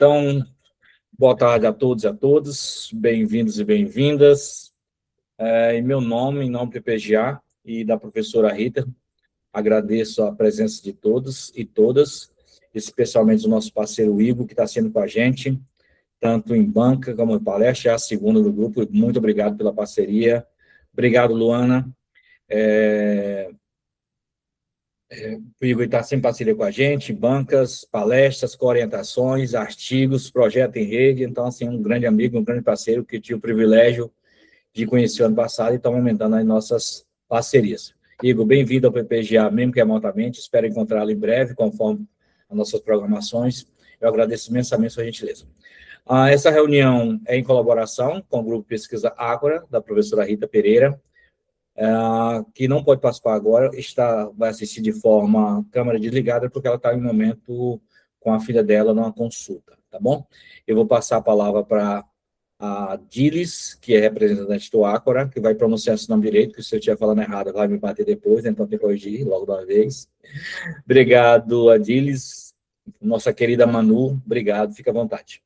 Então, boa tarde a todos e a todas, bem-vindos e bem-vindas. Em meu nome, em nome do PPGA e da professora Rita, agradeço a presença de todos e todas, especialmente o nosso parceiro Igor, que está sendo com a gente, tanto em banca como em palestra, é a segunda do grupo. Muito obrigado pela parceria. Obrigado, Luana. O Igor está sempre em parceria com a gente, bancas, palestras, orientações, artigos, projeto em rede. Então, assim, um grande amigo, um grande parceiro que tive o privilégio de conhecer ano passado e estamos aumentando as nossas parcerias. Igor, bem-vindo ao PPGA, mesmo que remotamente. Espero encontrá-lo em breve, conforme as nossas programações. Eu agradeço imensamente a sua gentileza. Essa reunião é em colaboração com o Grupo Pesquisa Ágora, da professora Rita Pereira, que não pode participar agora, vai assistir de forma câmera desligada, porque ela está em momento com a filha dela numa consulta, tá bom? Eu vou passar a palavra para a Dilis, que é representante do Ácora, que vai pronunciar esse nome direito, que se eu estiver falando errado, vai me bater depois, então tem que corrigir logo de uma vez. Obrigado, Adilis, nossa querida Manu, obrigado, fica à vontade.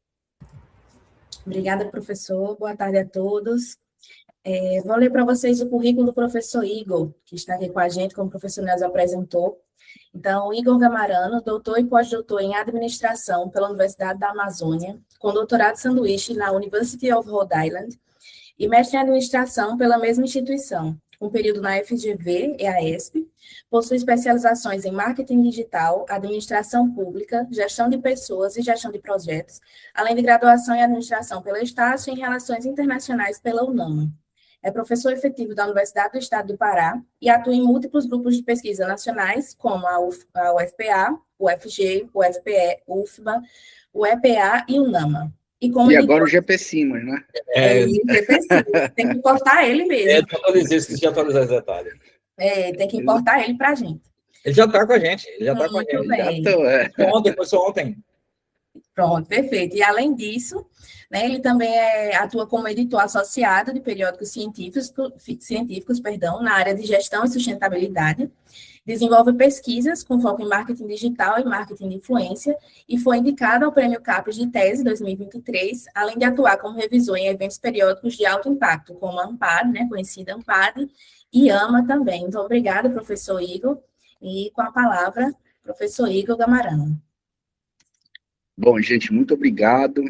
Obrigada, professor. Boa tarde a todos. Vou ler para vocês o currículo do professor Igor, que está aqui com a gente, como o professor Nelson apresentou. Então, Igor Gamarano, doutor e pós-doutor em administração pela Universidade da Amazônia, com doutorado sanduíche na University of Rhode Island, e mestre em administração pela mesma instituição, com período na FGV, EASP, possui especializações em marketing digital, administração pública, gestão de pessoas e gestão de projetos, além de graduação em administração pela Estácio e em relações internacionais pela UNAMA. É professor efetivo da Universidade do Estado do Pará e atua em múltiplos grupos de pesquisa nacionais, como a UFPA, o UFG, o UFPE, UFBA, o EPA e o UNAMA. E agora o GP Simas, né? O GP Simas. Tem que importar ele mesmo. Esqueci de atualizar esse detalhe. Tem que importar ele para a gente. Ele já está com a gente. Muito bem. Começou ontem. Pronto, perfeito. E, além disso, né, ele também atua como editor associado de periódicos científicos, na área de gestão e sustentabilidade, desenvolve pesquisas com foco em marketing digital e marketing de influência, e foi indicado ao Prêmio CAPES de Tese 2023, além de atuar como revisor em eventos periódicos de alto impacto, como a AMPAD, né, conhecida AMPAD, e AMA também. Então, obrigada, professor Igor. E, com a palavra, professor Igor Gamarano. Bom, gente, muito obrigado.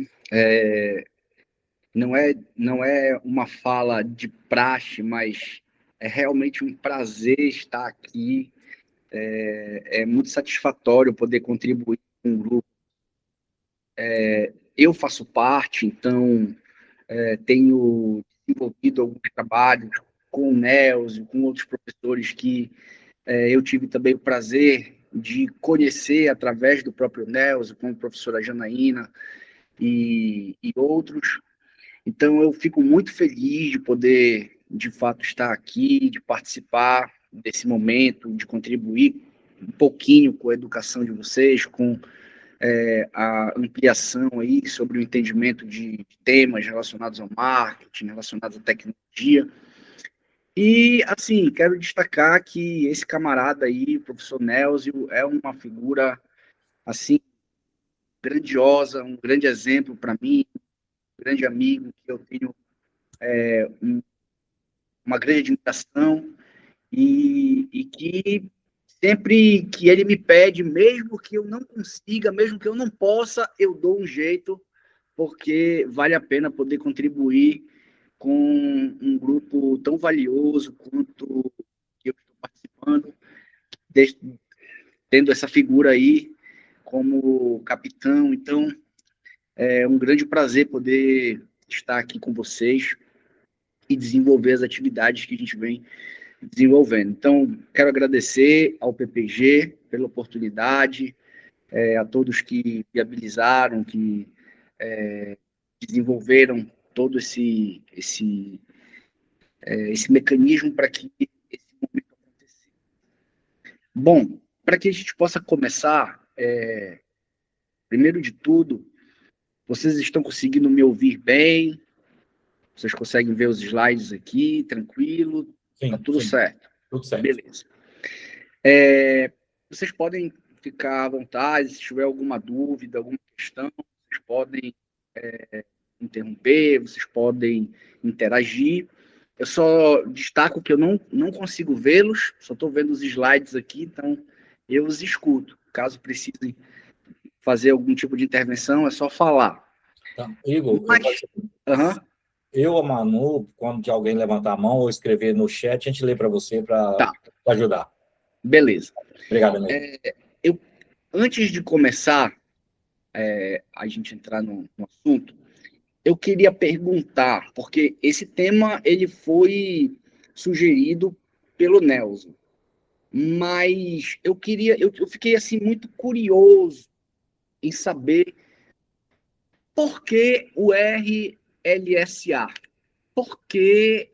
Não é uma fala de praxe, mas é realmente um prazer estar aqui. É muito satisfatório poder contribuir com o grupo. Eu faço parte, então, tenho desenvolvido alguns trabalhos com o Nelson, com outros professores que eu tive também o prazer de conhecer através do próprio Nelson, como a professora Janaína e outros. Então, eu fico muito feliz de poder, de fato, estar aqui, de participar desse momento, de contribuir um pouquinho com a educação de vocês, com a ampliação aí sobre o entendimento de temas relacionados ao marketing, relacionados à tecnologia. E, assim, quero destacar que esse camarada aí, o professor Nélzio, é uma figura, assim, grandiosa, um grande exemplo para mim, um grande amigo, que eu tenho uma grande admiração, e que sempre que ele me pede, mesmo que eu não consiga, mesmo que eu não possa, eu dou um jeito, porque vale a pena poder contribuir com um grupo tão valioso quanto que eu estou participando, tendo essa figura aí como capitão. Então, é um grande prazer poder estar aqui com vocês e desenvolver as atividades que a gente vem desenvolvendo. Então, quero agradecer ao PPG pela oportunidade, a todos que viabilizaram, que desenvolveram todo esse mecanismo para que esse momento acontecesse. Bom, para que a gente possa começar, primeiro de tudo, vocês estão conseguindo me ouvir bem? Vocês conseguem ver os slides aqui, tranquilo? Está tudo certo? Tudo certo. Beleza. Vocês podem ficar à vontade, se tiver alguma dúvida, alguma questão, vocês podem interromper, vocês podem interagir. Eu só destaco que eu não consigo vê-los, só estou vendo os slides aqui, então eu os escuto. Caso precisem fazer algum tipo de intervenção, é só falar. Tá. Igor, Mas, eu, a Manu, quando alguém levantar a mão ou escrever no chat, a gente lê para você para ajudar. Beleza. Obrigado, amigo. Antes de começar a gente entrar no assunto, eu queria perguntar, porque esse tema ele foi sugerido pelo Nelson, mas eu fiquei assim muito curioso em saber por que o RLSA, por que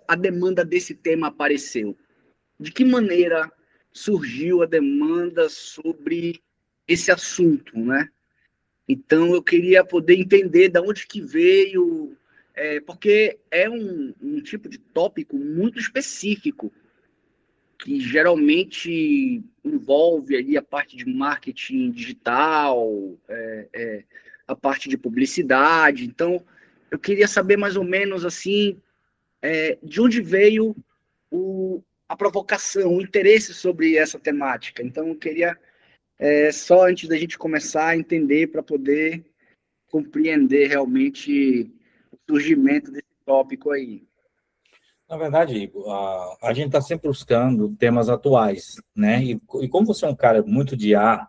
a demanda desse tema apareceu, de que maneira surgiu a demanda sobre esse assunto, né? Então, eu queria poder entender de onde que veio, porque é um tipo de tópico muito específico, que geralmente envolve ali a parte de marketing digital, a parte de publicidade. Então, eu queria saber mais ou menos assim, de onde veio a provocação, o interesse sobre essa temática. Então, eu queria, só antes da gente começar a entender, para poder compreender realmente o surgimento desse tópico aí. Na verdade, Igor, a gente está sempre buscando temas atuais, né? E como você é um cara muito de IA,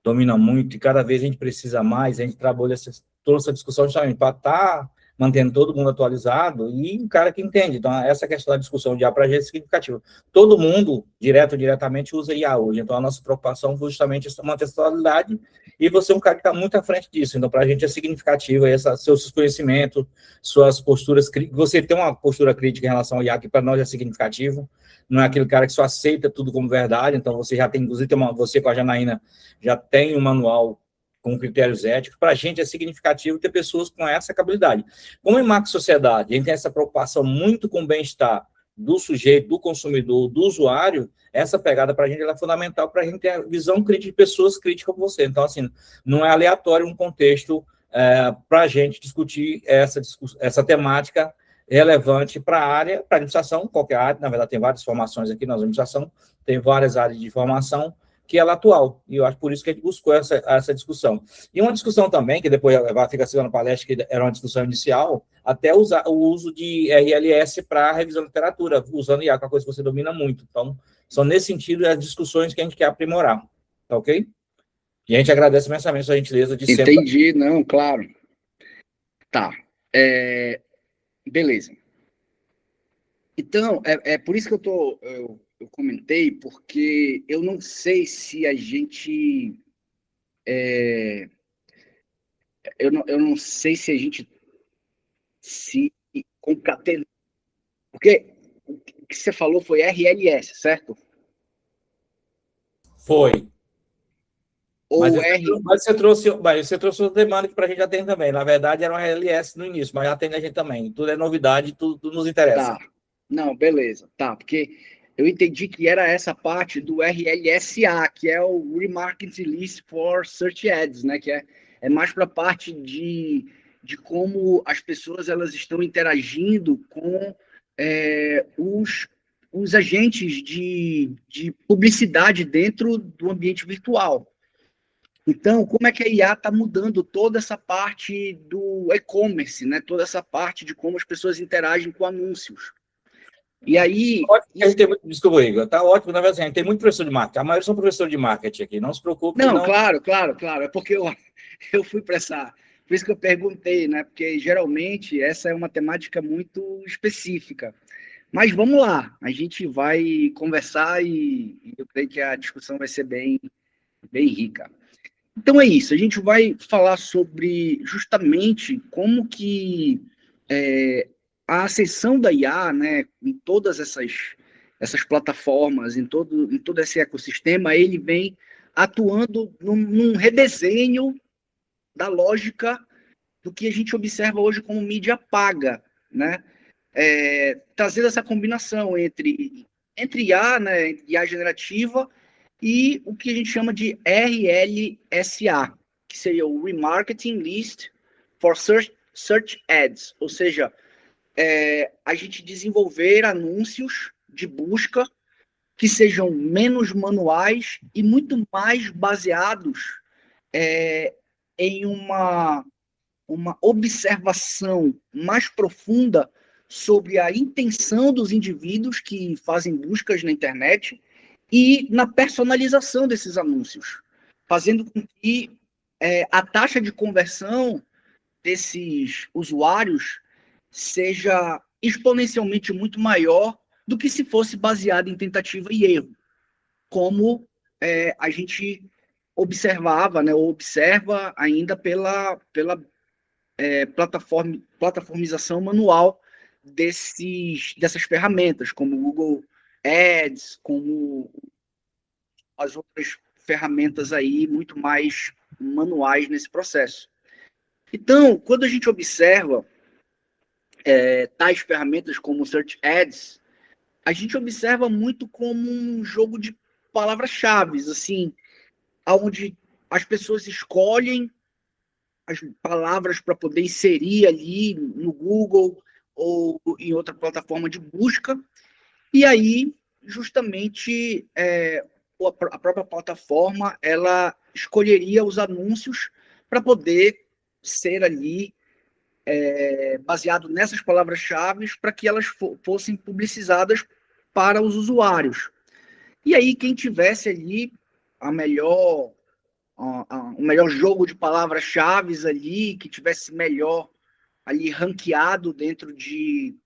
domina muito, e cada vez a gente precisa mais, a gente trabalha toda essa discussão justamente para estar mantendo todo mundo atualizado e um cara que entende. Então, essa questão da discussão de IA para a gente é significativa. Todo mundo, direto ou diretamente, usa IA hoje. Então, a nossa preocupação foi justamente manter essa atualidade e você é um cara que está muito à frente disso. Então, para a gente é significativo seus conhecimentos, suas posturas. Você tem uma postura crítica em relação ao IA, que para nós é significativo. Não é aquele cara que só aceita tudo como verdade. Então, você já tem, inclusive, você com a Janaína já tem um manual com critérios éticos. Para a gente é significativo ter pessoas com essa habilidade. Como em Max Sociedade, a gente tem essa preocupação muito com o bem-estar do sujeito, do consumidor, do usuário, essa pegada para a gente é fundamental para a gente ter a visão crítica de pessoas críticas como você. Então, assim, não é aleatório um contexto para a gente discutir essa temática relevante para a área, para a administração, qualquer área. Na verdade, tem várias formações aqui na administração, tem várias áreas de formação, que ela é atual, e eu acho por isso que a gente buscou essa discussão. E uma discussão também, que depois fica seguindo a palestra, que era uma discussão inicial, até o uso de RLS para revisão de literatura, usando IA, que é uma coisa que você domina muito. Então, são nesse sentido as discussões que a gente quer aprimorar, tá ok? E a gente agradece imensamente a gentileza de sempre... Entendi, não, claro. Tá, beleza. Então, é por isso que eu comentei, porque eu não sei se a gente... eu não sei se a gente se concatenou. Porque o que você falou foi RLS, certo? Foi. Ou mas você trouxe o demanda que para a gente já tem também. Na verdade, era um RLS no início, mas já tem a gente também. Tudo é novidade, tudo nos interessa. Tá. Não, beleza. Tá, porque eu entendi que era essa parte do RLSA, que é o Remarketing List for Search Ads, né? Que é mais para a parte de como as pessoas elas estão interagindo com os agentes de publicidade dentro do ambiente virtual. Então, como é que a IA está mudando toda essa parte do e-commerce, né? Toda essa parte de como as pessoas interagem com anúncios. E aí... Desculpa, Igor, tá ótimo, na verdade, a gente tem muito professor de marketing, a maioria são professores de marketing aqui, não se preocupe. Não, claro, é porque eu fui para essa... Por isso que eu perguntei, né? Porque geralmente essa é uma temática muito específica. Mas vamos lá, a gente vai conversar e eu creio que a discussão vai ser bem rica. Então é isso, a gente vai falar sobre justamente como que a acessão da IA, né, em todas essas plataformas, em todo esse ecossistema, ele vem atuando num redesenho da lógica do que a gente observa hoje como mídia paga, né? Trazendo essa combinação entre IA, né, IA generativa, e o que a gente chama de RLSA, que seria o Remarketing List for Search Ads, ou seja, a gente desenvolver anúncios de busca que sejam menos manuais e muito mais baseados em uma observação mais profunda sobre a intenção dos indivíduos que fazem buscas na internet e na personalização desses anúncios, fazendo com que a taxa de conversão desses usuários seja exponencialmente muito maior do que se fosse baseado em tentativa e erro, como a gente observava, né, ou observa ainda pela plataformização manual dessas ferramentas, como o Google Ads, como as outras ferramentas aí muito mais manuais nesse processo. Então, quando a gente observa tais ferramentas como o Search Ads, a gente observa muito como um jogo de palavras-chave, assim, onde as pessoas escolhem as palavras para poder inserir ali no Google ou em outra plataforma de busca, e aí, justamente, a própria plataforma, ela escolheria os anúncios para poder ser ali baseado nessas palavras-chave para que elas fossem publicizadas para os usuários. E aí, quem tivesse ali o melhor jogo de palavras-chave ali, que tivesse melhor ali ranqueado dentro de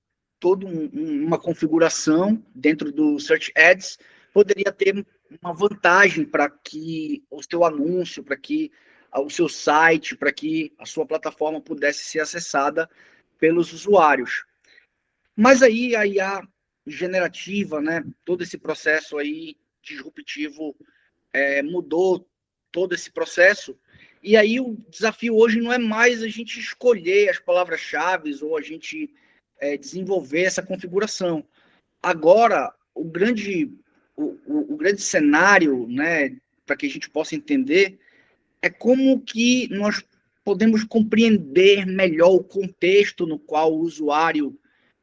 toda uma configuração dentro do Search Ads, poderia ter uma vantagem para que o seu anúncio, para que o seu site, para que a sua plataforma pudesse ser acessada pelos usuários. Mas aí a IA generativa, né, todo esse processo aí disruptivo mudou todo esse processo, e aí o desafio hoje não é mais a gente escolher as palavras-chave ou a gente desenvolver essa configuração. Agora, o grande cenário, né, para que a gente possa entender, é como que nós podemos compreender melhor o contexto no qual o usuário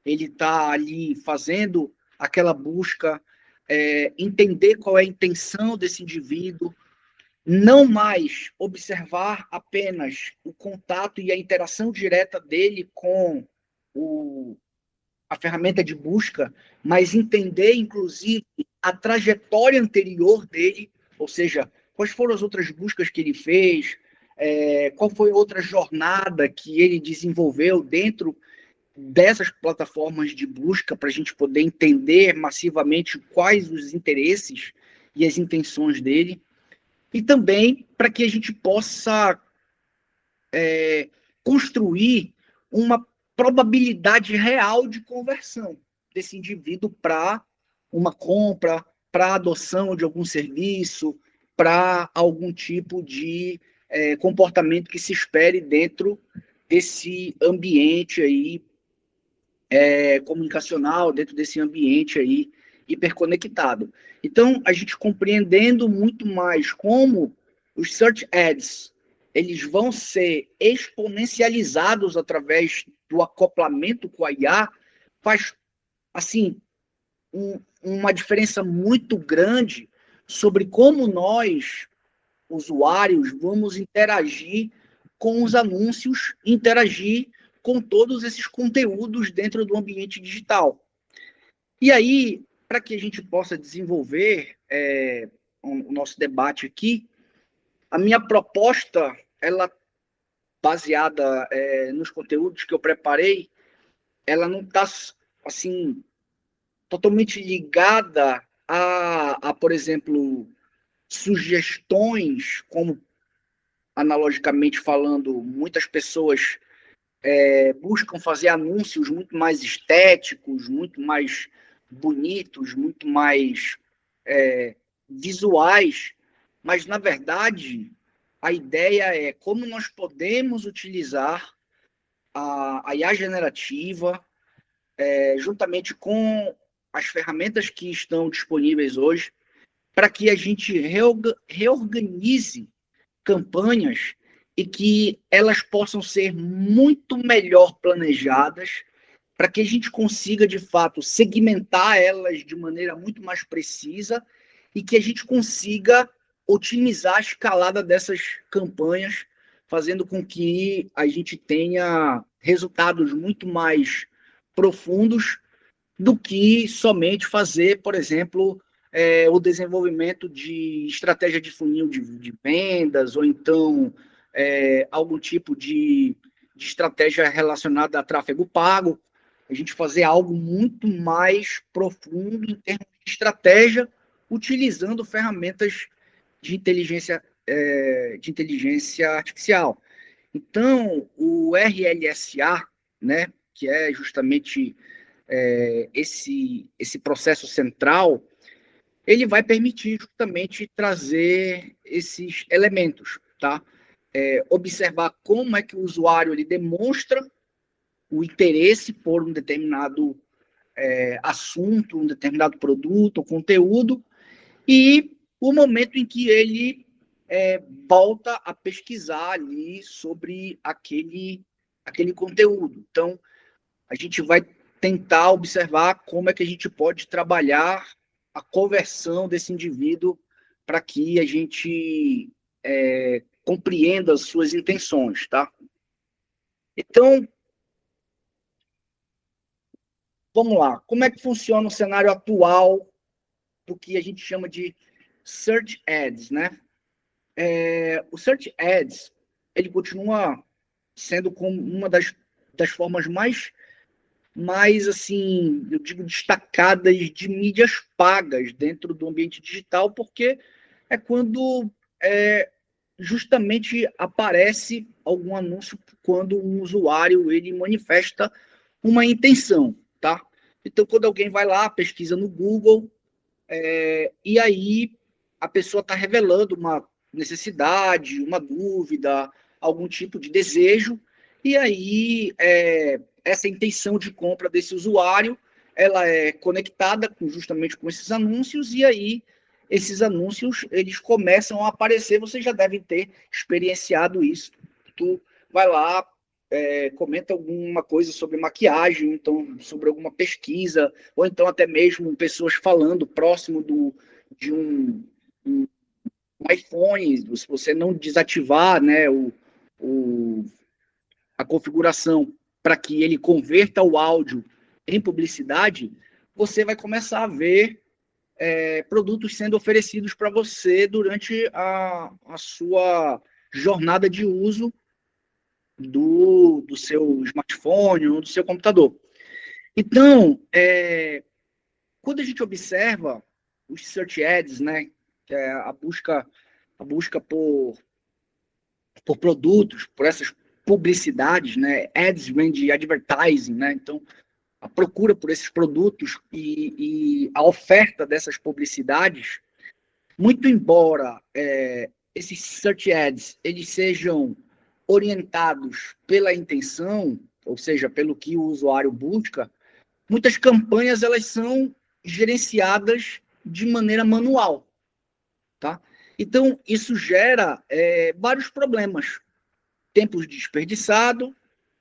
ele está ali fazendo aquela busca, entender qual é a intenção desse indivíduo, não mais observar apenas o contato e a interação direta dele com a ferramenta de busca, mas entender, inclusive, a trajetória anterior dele, ou seja, quais foram as outras buscas que ele fez, qual foi a outra jornada que ele desenvolveu dentro dessas plataformas de busca, para a gente poder entender massivamente quais os interesses e as intenções dele, e também para que a gente possa construir uma probabilidade real de conversão desse indivíduo para uma compra, para adoção de algum serviço, para algum tipo de comportamento que se espere dentro desse ambiente aí comunicacional, dentro desse ambiente aí hiperconectado. Então, a gente compreendendo muito mais como os Search Ads eles vão ser exponencializados através do acoplamento com a IA, faz, assim, uma diferença muito grande sobre como nós, usuários, vamos interagir com os anúncios, interagir com todos esses conteúdos dentro do ambiente digital. E aí, para que a gente possa desenvolver o nosso debate aqui, a minha proposta, ela baseada nos conteúdos que eu preparei, ela não está, assim, totalmente ligada por exemplo, sugestões, como, analogicamente falando, muitas pessoas buscam fazer anúncios muito mais estéticos, muito mais bonitos, muito mais visuais, mas, na verdade, a ideia é como nós podemos utilizar a IA generativa, juntamente com as ferramentas que estão disponíveis hoje, para que a gente reorganize campanhas e que elas possam ser muito melhor planejadas para que a gente consiga, de fato, segmentar elas de maneira muito mais precisa e que a gente consiga otimizar a escalada dessas campanhas, fazendo com que a gente tenha resultados muito mais profundos do que somente fazer, por exemplo, o desenvolvimento de estratégia de funil de vendas, ou então algum tipo de estratégia relacionada a tráfego pago. A gente fazer algo muito mais profundo em termos de estratégia, utilizando ferramentas de inteligência artificial. Então, o RLSA, né, que é justamente esse processo central, ele vai permitir justamente trazer esses elementos, tá? Observar como é que o usuário ele demonstra o interesse por um determinado assunto, um determinado produto ou conteúdo, e o momento em que ele volta a pesquisar ali sobre aquele conteúdo. Então, a gente vai tentar observar como é que a gente pode trabalhar a conversão desse indivíduo para que a gente compreenda as suas intenções, tá? Então, vamos lá. Como é que funciona o cenário atual do que a gente chama de Search Ads, né? O Search Ads, ele continua sendo como uma das formas mais, assim, eu digo, destacadas de mídias pagas dentro do ambiente digital, porque é quando justamente aparece algum anúncio quando um usuário ele manifesta uma intenção, tá? Então, quando alguém vai lá, pesquisa no Google, e aí a pessoa está revelando uma necessidade, uma dúvida, algum tipo de desejo, e aí essa intenção de compra desse usuário, ela é conectada justamente com esses anúncios, e aí esses anúncios, eles começam a aparecer, vocês já devem ter experienciado isso. Tu vai lá, comenta alguma coisa sobre maquiagem, então sobre alguma pesquisa, ou então até mesmo pessoas falando próximo de um iPhone, se você não desativar, né, a configuração para que ele converta o áudio em publicidade, você vai começar a ver produtos sendo oferecidos para você durante a sua jornada de uso do seu smartphone ou do seu computador. Então, quando a gente observa os search ads, né, que é a busca por produtos, por essas publicidades, né, ads vem de advertising, né, então a procura por esses produtos e a oferta dessas publicidades, muito embora esses search ads eles sejam orientados pela intenção, ou seja, pelo que o usuário busca, muitas campanhas elas são gerenciadas de maneira manual, tá? Então, isso gera vários problemas. Tempo desperdiçado,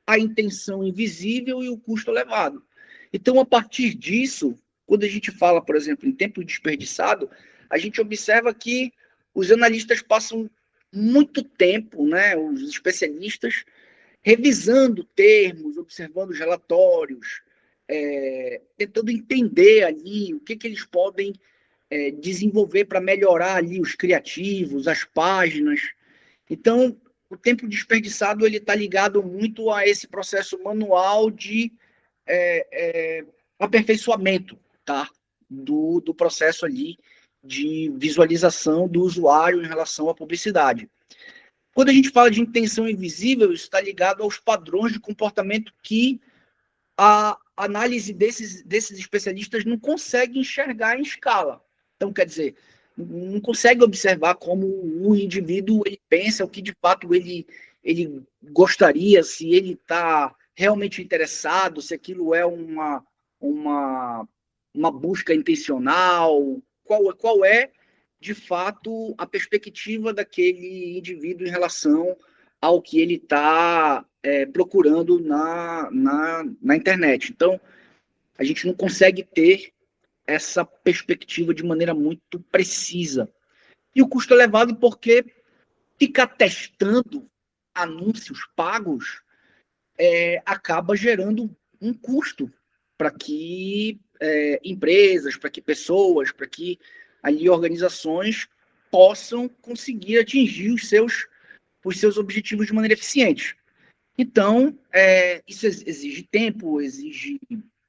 a intenção invisível e o custo elevado. Então, a partir disso, quando a gente fala, por exemplo, em tempo desperdiçado, a gente observa que os analistas passam muito tempo, né, os especialistas, revisando termos, observando os relatórios, tentando entender ali o que eles podem desenvolver para melhorar ali os criativos, as páginas. Então, o tempo desperdiçado ele está ligado muito a esse processo manual de aperfeiçoamento, tá? do processo ali de visualização do usuário em relação à publicidade. Quando a gente fala de intenção invisível, isso está ligado aos padrões de comportamento que a análise desses especialistas não consegue enxergar em escala. Então, quer dizer, não consegue observar como o indivíduo ele pensa, o que de fato ele gostaria, se ele está realmente interessado, se aquilo é uma busca intencional, qual é, de fato, a perspectiva daquele indivíduo em relação ao que ele está procurando na internet. Então, a gente não consegue ter essa perspectiva de maneira muito precisa. E o custo é elevado porque ficar testando anúncios pagos acaba gerando um custo para que empresas, para que pessoas, para que ali organizações possam conseguir atingir os seus objetivos de maneira eficiente. Então, isso exige tempo, exige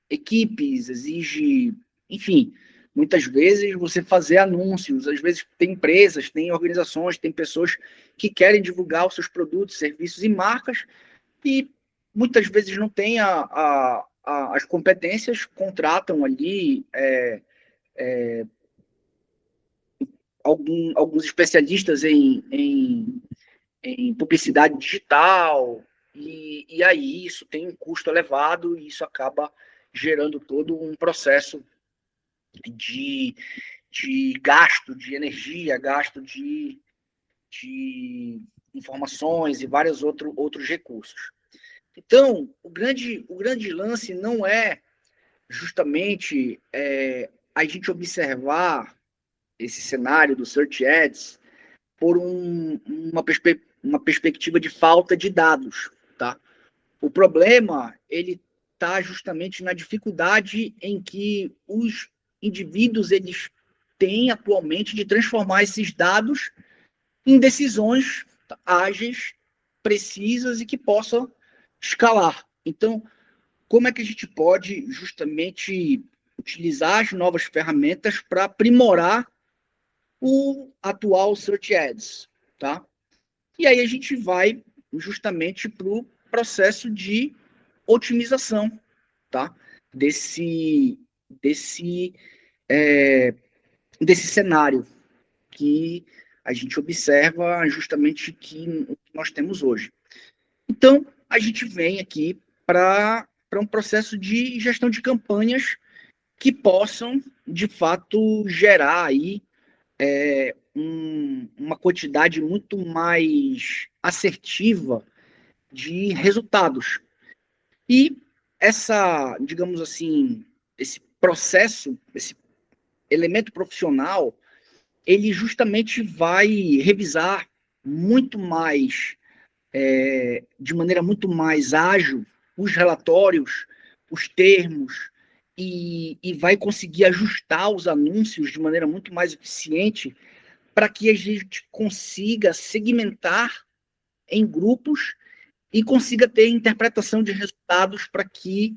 equipes, exige, enfim, muitas vezes você fazer anúncios, às vezes tem empresas, tem organizações, tem pessoas que querem divulgar os seus produtos, serviços e marcas e muitas vezes não têm as competências, contratam ali alguns especialistas em publicidade digital, e aí isso tem um custo elevado e isso acaba gerando todo um processo de gasto de energia, gasto de informações e vários outros recursos. Então, o grande lance não é justamente a gente observar esse cenário do Search Ads por uma perspectiva de falta de dados, tá? O problema, ele está justamente na dificuldade em que os indivíduos eles têm atualmente de transformar esses dados em decisões ágeis, precisas e que possam escalar. Então, como é que a gente pode justamente utilizar as novas ferramentas para aprimorar o atual Search Ads, tá? E aí a gente vai justamente para o processo de otimização, tá? Desse cenário que a gente observa justamente que nós temos hoje. Então, a gente vem aqui para um processo de gestão de campanhas que possam, de fato, gerar aí uma quantidade muito mais assertiva de resultados. E digamos assim, esse processo, esse elemento profissional, ele justamente vai revisar muito mais, de maneira muito mais ágil, os relatórios, os termos, e vai conseguir ajustar os anúncios de maneira muito mais eficiente para que a gente consiga segmentar em grupos e consiga ter interpretação de resultados para que,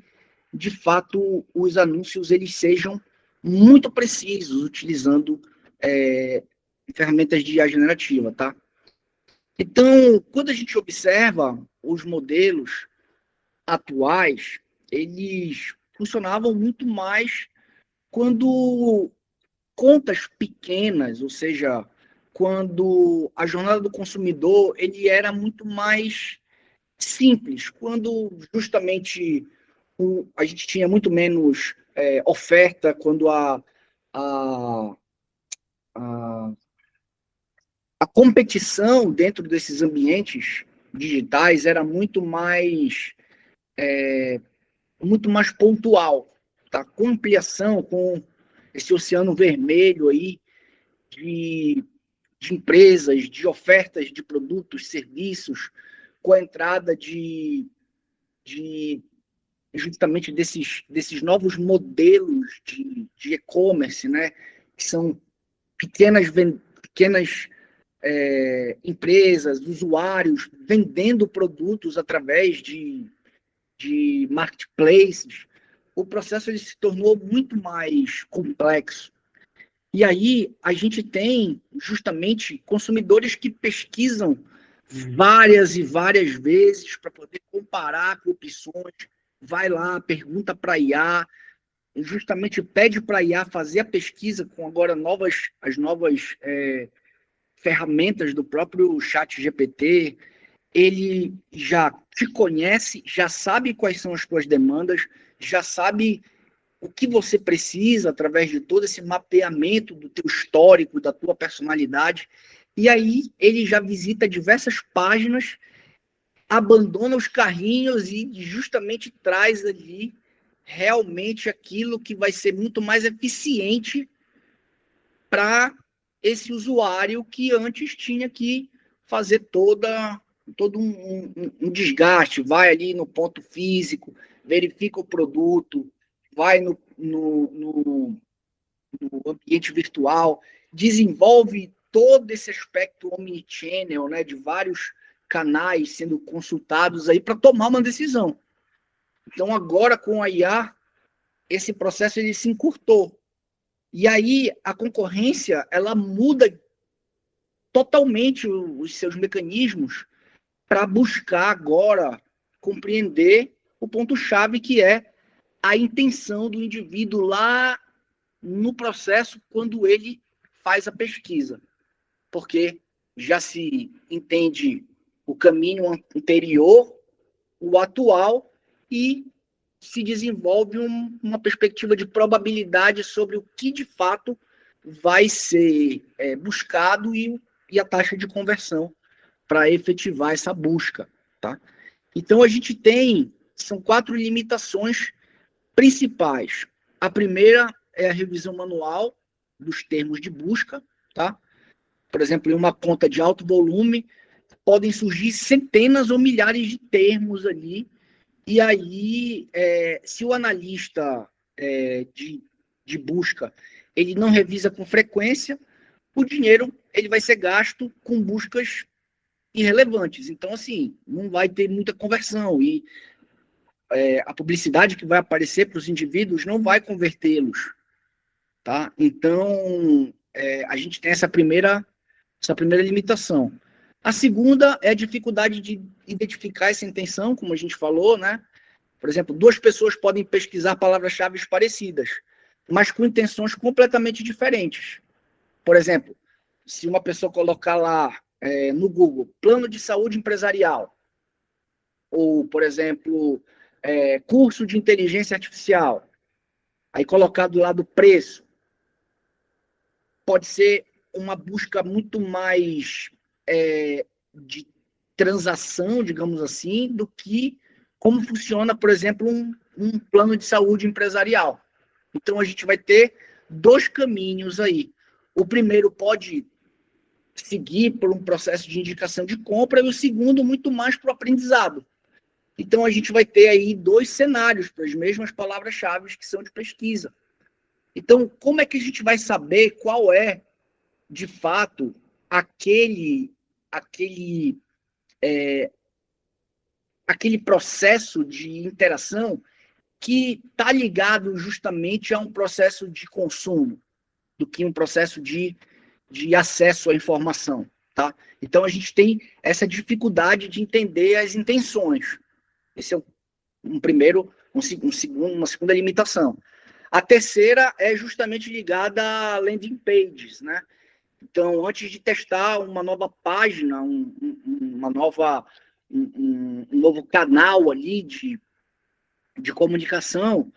de fato, os anúncios eles sejam muito precisos, utilizando ferramentas de IA generativa, tá? Então, quando a gente observa os modelos atuais, eles funcionavam muito mais quando contas pequenas, ou seja, quando a jornada do consumidor ele era muito mais simples, quando justamente a gente tinha muito menos oferta, quando a competição dentro desses ambientes digitais era muito mais pontual, tá? Com ampliação, com esse oceano vermelho aí de empresas, de ofertas de produtos, serviços, com a entrada justamente desses novos modelos de e-commerce, né? Que são pequenas empresas, usuários vendendo produtos através de marketplaces, o processo ele se tornou muito mais complexo. E aí a gente tem justamente consumidores que pesquisam várias e várias vezes para poder comparar com opções, vai lá, pergunta para a IA, justamente pede para a IA fazer a pesquisa com agora as novas ferramentas do próprio ChatGPT. Ele já te conhece, já sabe quais são as tuas demandas, já sabe o que você precisa através de todo esse mapeamento do teu histórico, da tua personalidade, e aí ele já visita diversas páginas abandona os carrinhos e justamente traz ali realmente aquilo que vai ser muito mais eficiente para esse usuário que antes tinha que fazer todo um desgaste, vai ali no ponto físico, verifica o produto, vai no ambiente virtual, desenvolve todo esse aspecto omnichannel, né, de vários canais sendo consultados aí para tomar uma decisão. Então, agora com a IA, esse processo ele se encurtou. E aí a concorrência ela muda totalmente os seus mecanismos para buscar agora compreender o ponto-chave que é a intenção do indivíduo lá no processo quando ele faz a pesquisa. Porque já se entende o caminho anterior, o atual, e se desenvolve uma perspectiva de probabilidade sobre o que de fato vai ser buscado e a taxa de conversão para efetivar essa busca. Tá? Então, a gente são 4 limitações principais. A primeira é a revisão manual dos termos de busca. Tá? Por exemplo, em uma conta de alto volume, podem surgir centenas ou milhares de termos ali, e aí, se o analista de busca ele não revisa com frequência, o dinheiro ele vai ser gasto com buscas irrelevantes. Então, assim, não vai ter muita conversão e a publicidade que vai aparecer para os indivíduos não vai convertê-los. Tá? Então, a gente tem essa primeira limitação. A segunda é a dificuldade de identificar essa intenção, como a gente falou, né? Por exemplo, 2 pessoas podem pesquisar palavras-chave parecidas, mas com intenções completamente diferentes. Por exemplo, se uma pessoa colocar lá no Google plano de saúde empresarial, ou, por exemplo, curso de inteligência artificial, aí colocar do lado preço, pode ser uma busca muito mais de transação, digamos assim, do que como funciona, por exemplo, um plano de saúde empresarial. Então, a gente vai ter 2 caminhos aí. O primeiro pode seguir por um processo de indicação de compra e o segundo muito mais para o aprendizado. Então, a gente vai ter aí 2 cenários para as mesmas palavras-chave que são de pesquisa. Então, como é que a gente vai saber qual é, de fato, aquele processo de interação que está ligado justamente a um processo de consumo, do que um processo de acesso à informação. Tá? Então, a gente tem essa dificuldade de entender as intenções. Esse é uma segunda limitação. A terceira é justamente ligada a landing pages, né? Então, antes de testar uma nova página, um novo canal ali de comunicação,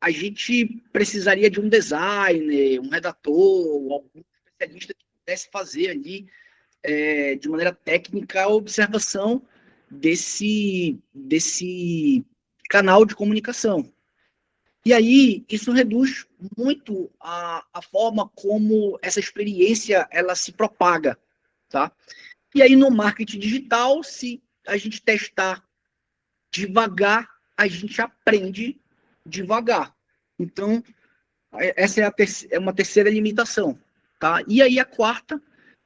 a gente precisaria de um designer, um redator, algum especialista que pudesse fazer ali, de maneira técnica, a observação desse canal de comunicação. E aí, isso reduz muito a forma como essa experiência ela se propaga. Tá? E aí, no marketing digital, se a gente testar devagar, a gente aprende devagar. Então, essa é uma terceira limitação. Tá? E aí, a quarta,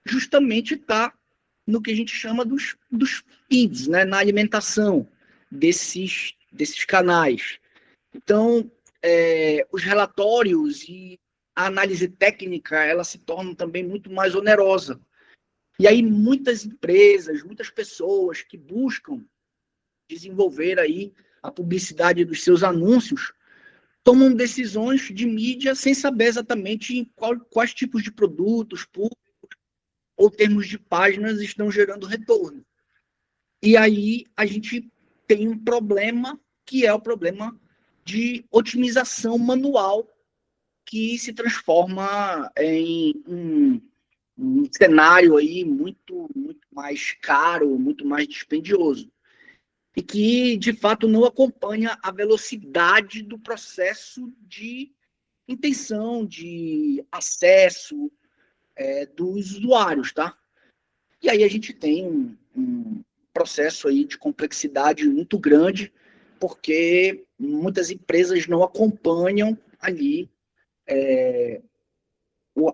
justamente está no que a gente chama dos feeds, né? Na alimentação desses canais. Então, os relatórios e a análise técnica, ela se tornam também muito mais onerosa. E aí muitas empresas, muitas pessoas que buscam desenvolver aí a publicidade dos seus anúncios, tomam decisões de mídia sem saber exatamente quais tipos de produtos, públicos ou termos de páginas estão gerando retorno. E aí a gente tem um problema que é o problema de otimização manual que se transforma em um cenário aí muito mais caro, muito mais dispendioso, e que, de fato, não acompanha a velocidade do processo de intenção, de acesso dos usuários, tá? E aí a gente tem um processo aí de complexidade muito grande, porque muitas empresas não acompanham ali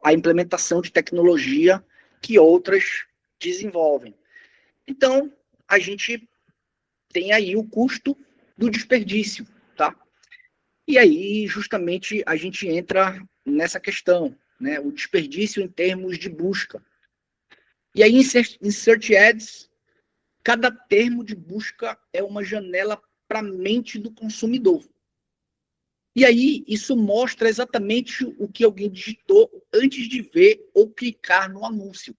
a implementação de tecnologia que outras desenvolvem. Então, a gente tem aí o custo do desperdício, tá? E aí, justamente, a gente entra nessa questão, né? O desperdício em termos de busca. E aí, em Search Ads, cada termo de busca é uma janela para a mente do consumidor. E aí, isso mostra exatamente o que alguém digitou antes de ver ou clicar no anúncio.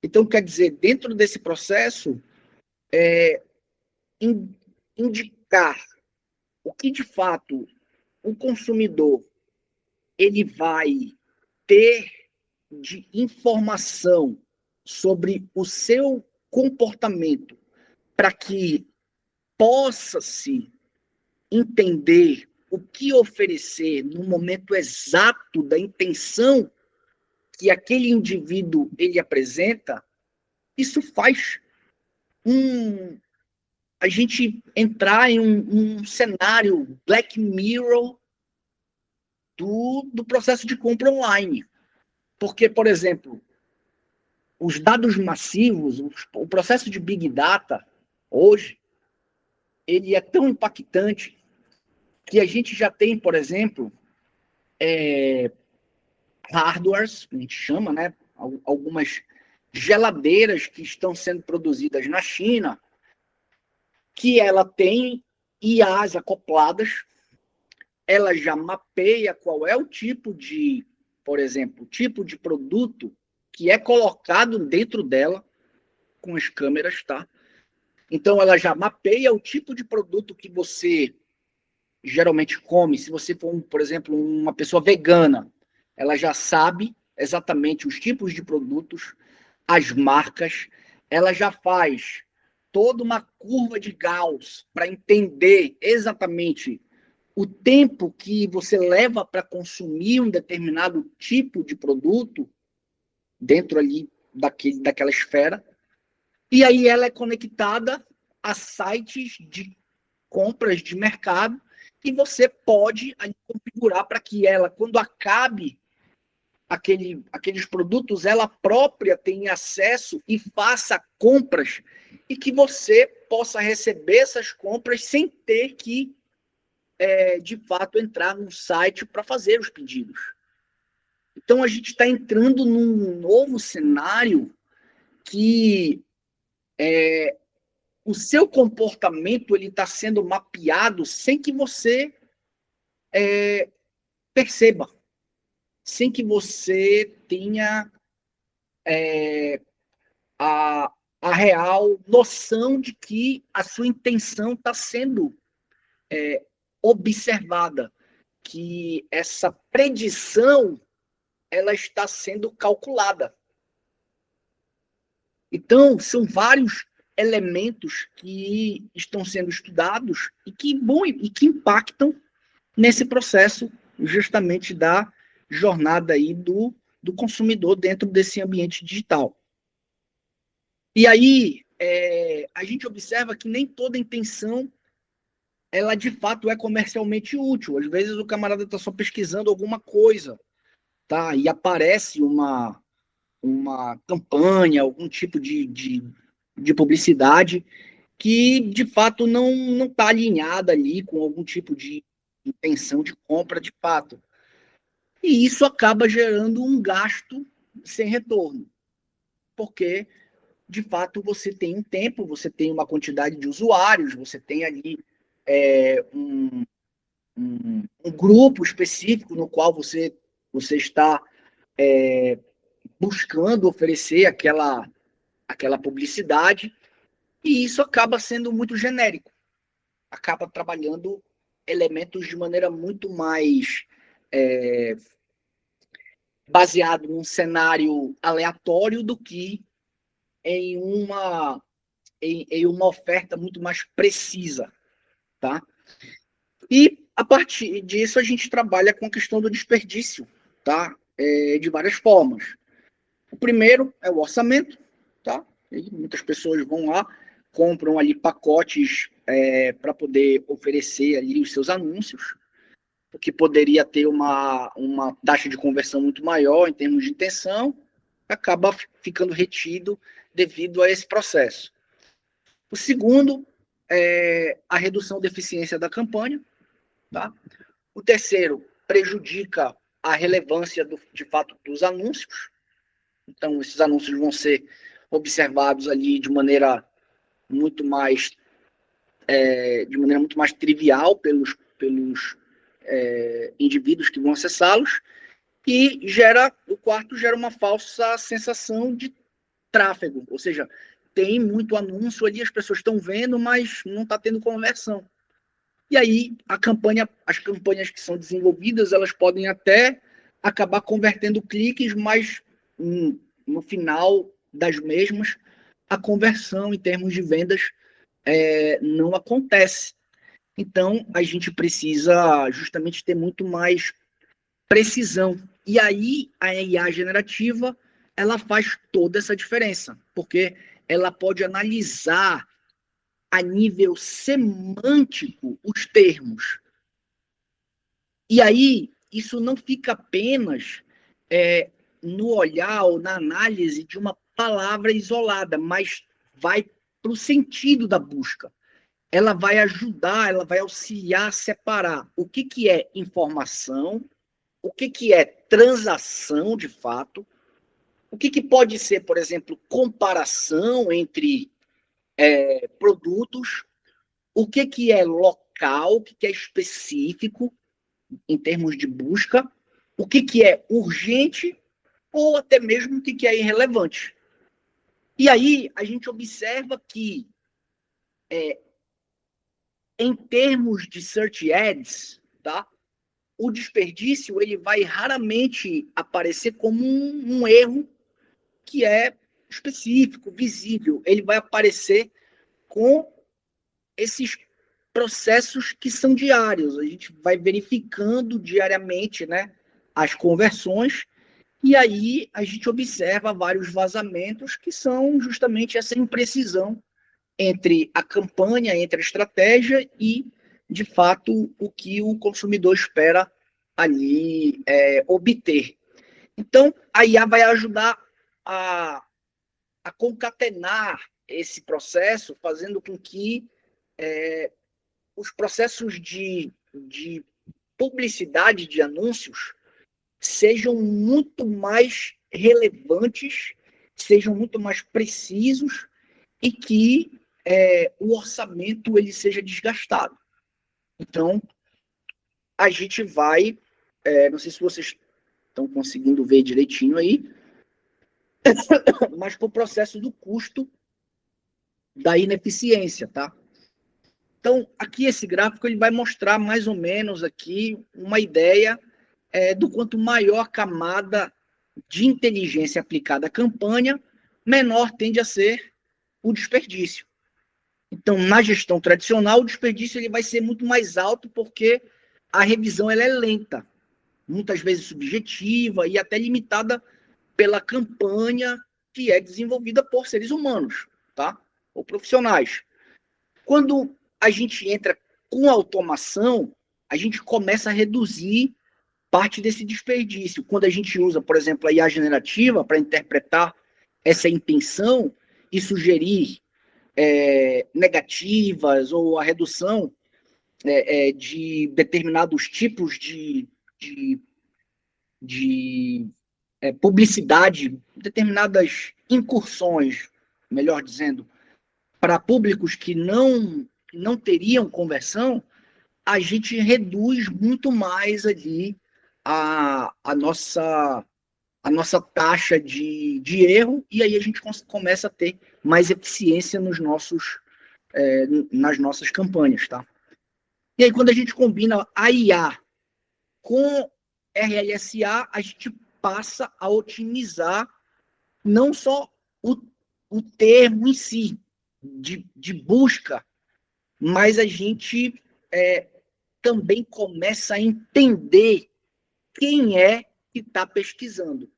Então, quer dizer, dentro desse processo, indicar o que, de fato, o consumidor ele vai ter de informação sobre o seu comportamento para que possa-se entender o que oferecer no momento exato da intenção que aquele indivíduo ele apresenta, isso faz a gente entrar em um cenário Black Mirror do processo de compra online. Porque, por exemplo, os dados massivos, o processo de Big Data, hoje, ele é tão impactante que a gente já tem, por exemplo, hardwares, que a gente chama, né? Algumas geladeiras que estão sendo produzidas na China, que ela tem IAs acopladas, ela já mapeia qual é o tipo de, por exemplo, tipo de produto que é colocado dentro dela com as câmeras, tá? Então ela já mapeia o tipo de produto que você geralmente come. Se você for, por exemplo, uma pessoa vegana, ela já sabe exatamente os tipos de produtos, as marcas, ela já faz toda uma curva de Gauss para entender exatamente o tempo que você leva para consumir um determinado tipo de produto dentro ali daquela esfera. E aí ela é conectada a sites de compras de mercado e você pode ali configurar para que ela, quando acabe aqueles produtos, ela própria tenha acesso e faça compras e que você possa receber essas compras sem ter que, de fato, entrar no site para fazer os pedidos. Então, a gente está entrando num novo cenário que o seu comportamento ele está sendo mapeado sem que você perceba, sem que você tenha a, a real noção de que a sua intenção está sendo observada, que essa predição ela está sendo calculada. Então, são vários elementos que estão sendo estudados e que impactam nesse processo justamente da jornada aí do consumidor dentro desse ambiente digital. E aí, a gente observa que nem toda intenção ela de fato é comercialmente útil. Às vezes o camarada está só pesquisando alguma coisa, tá? E aparece uma campanha, algum tipo de publicidade que de fato não está alinhada ali com algum tipo de intenção de compra de fato. E isso acaba gerando um gasto sem retorno, porque de fato você tem um tempo, você tem uma quantidade de usuários, você tem ali um grupo específico no qual você está buscando oferecer aquela publicidade, e isso acaba sendo muito genérico, acaba trabalhando elementos de maneira muito mais baseado num cenário aleatório do que em uma oferta muito mais precisa, tá? E, a partir disso, a gente trabalha com a questão do desperdício, tá? De várias formas. O primeiro é o orçamento, tá? E muitas pessoas vão lá, compram ali pacotes para poder oferecer ali os seus anúncios, o que poderia ter uma taxa de conversão muito maior em termos de intenção, acaba ficando retido devido a esse processo. O segundo é a redução da eficiência da campanha, tá? O terceiro prejudica a relevância, de fato, dos anúncios. Então, esses anúncios vão ser observados ali de maneira muito mais trivial pelos indivíduos que vão acessá-los. E o quarto gera uma falsa sensação de tráfego, ou seja, tem muito anúncio ali, as pessoas estão vendo, mas não está tendo conversão. E aí as campanhas que são desenvolvidas, elas podem até acabar convertendo cliques, mas no final das mesmas, a conversão em termos de vendas não acontece. Então, a gente precisa justamente ter muito mais precisão. E aí, a IA generativa, ela faz toda essa diferença, porque ela pode analisar a nível semântico os termos. E aí, isso não fica apenas no olhar ou na análise de uma palavra isolada, mas vai para o sentido da busca. Ela vai ajudar, ela vai auxiliar a separar o que é informação, o que é transação de fato, o que pode ser, por exemplo, comparação entre produtos, o que é local, o que é específico em termos de busca, o que é urgente ou até mesmo o que é irrelevante. E aí a gente observa que em termos de search ads, tá? O desperdício ele vai raramente aparecer como um erro que é específico, visível. Ele vai aparecer com esses processos que são diários. A gente vai verificando diariamente, né, as conversões, e aí a gente observa vários vazamentos que são justamente essa imprecisão entre a campanha, entre a estratégia e, de fato, o que o consumidor espera ali obter. Então, a IA vai ajudar a concatenar esse processo, fazendo com que os processos de publicidade de anúncios sejam muito mais relevantes, sejam muito mais precisos e que o orçamento ele seja desgastado. Então, a gente vai, não sei se vocês estão conseguindo ver direitinho aí, mas para o processo do custo da ineficiência, tá? Então, aqui esse gráfico ele vai mostrar mais ou menos aqui uma ideia do quanto maior a camada de inteligência aplicada à campanha, menor tende a ser o desperdício. Então, na gestão tradicional, o desperdício ele vai ser muito mais alto porque a revisão ela é lenta, muitas vezes subjetiva e até limitada pela campanha que é desenvolvida por seres humanos, tá? Ou profissionais. Quando a gente entra com automação, a gente começa a reduzir parte desse desperdício. Quando a gente usa, por exemplo, a IA generativa para interpretar essa intenção e sugerir negativas ou a redução de determinados tipos de publicidade, determinadas incursões, melhor dizendo, para públicos que não teriam conversão, a gente reduz muito mais ali a nossa taxa de erro, e aí a gente começa a ter mais eficiência nas nossas campanhas, tá? E aí, quando a gente combina a IA com RLSA, a gente passa a otimizar não só o termo em si, de busca, mas a gente também começa a entender quem é que está pesquisando.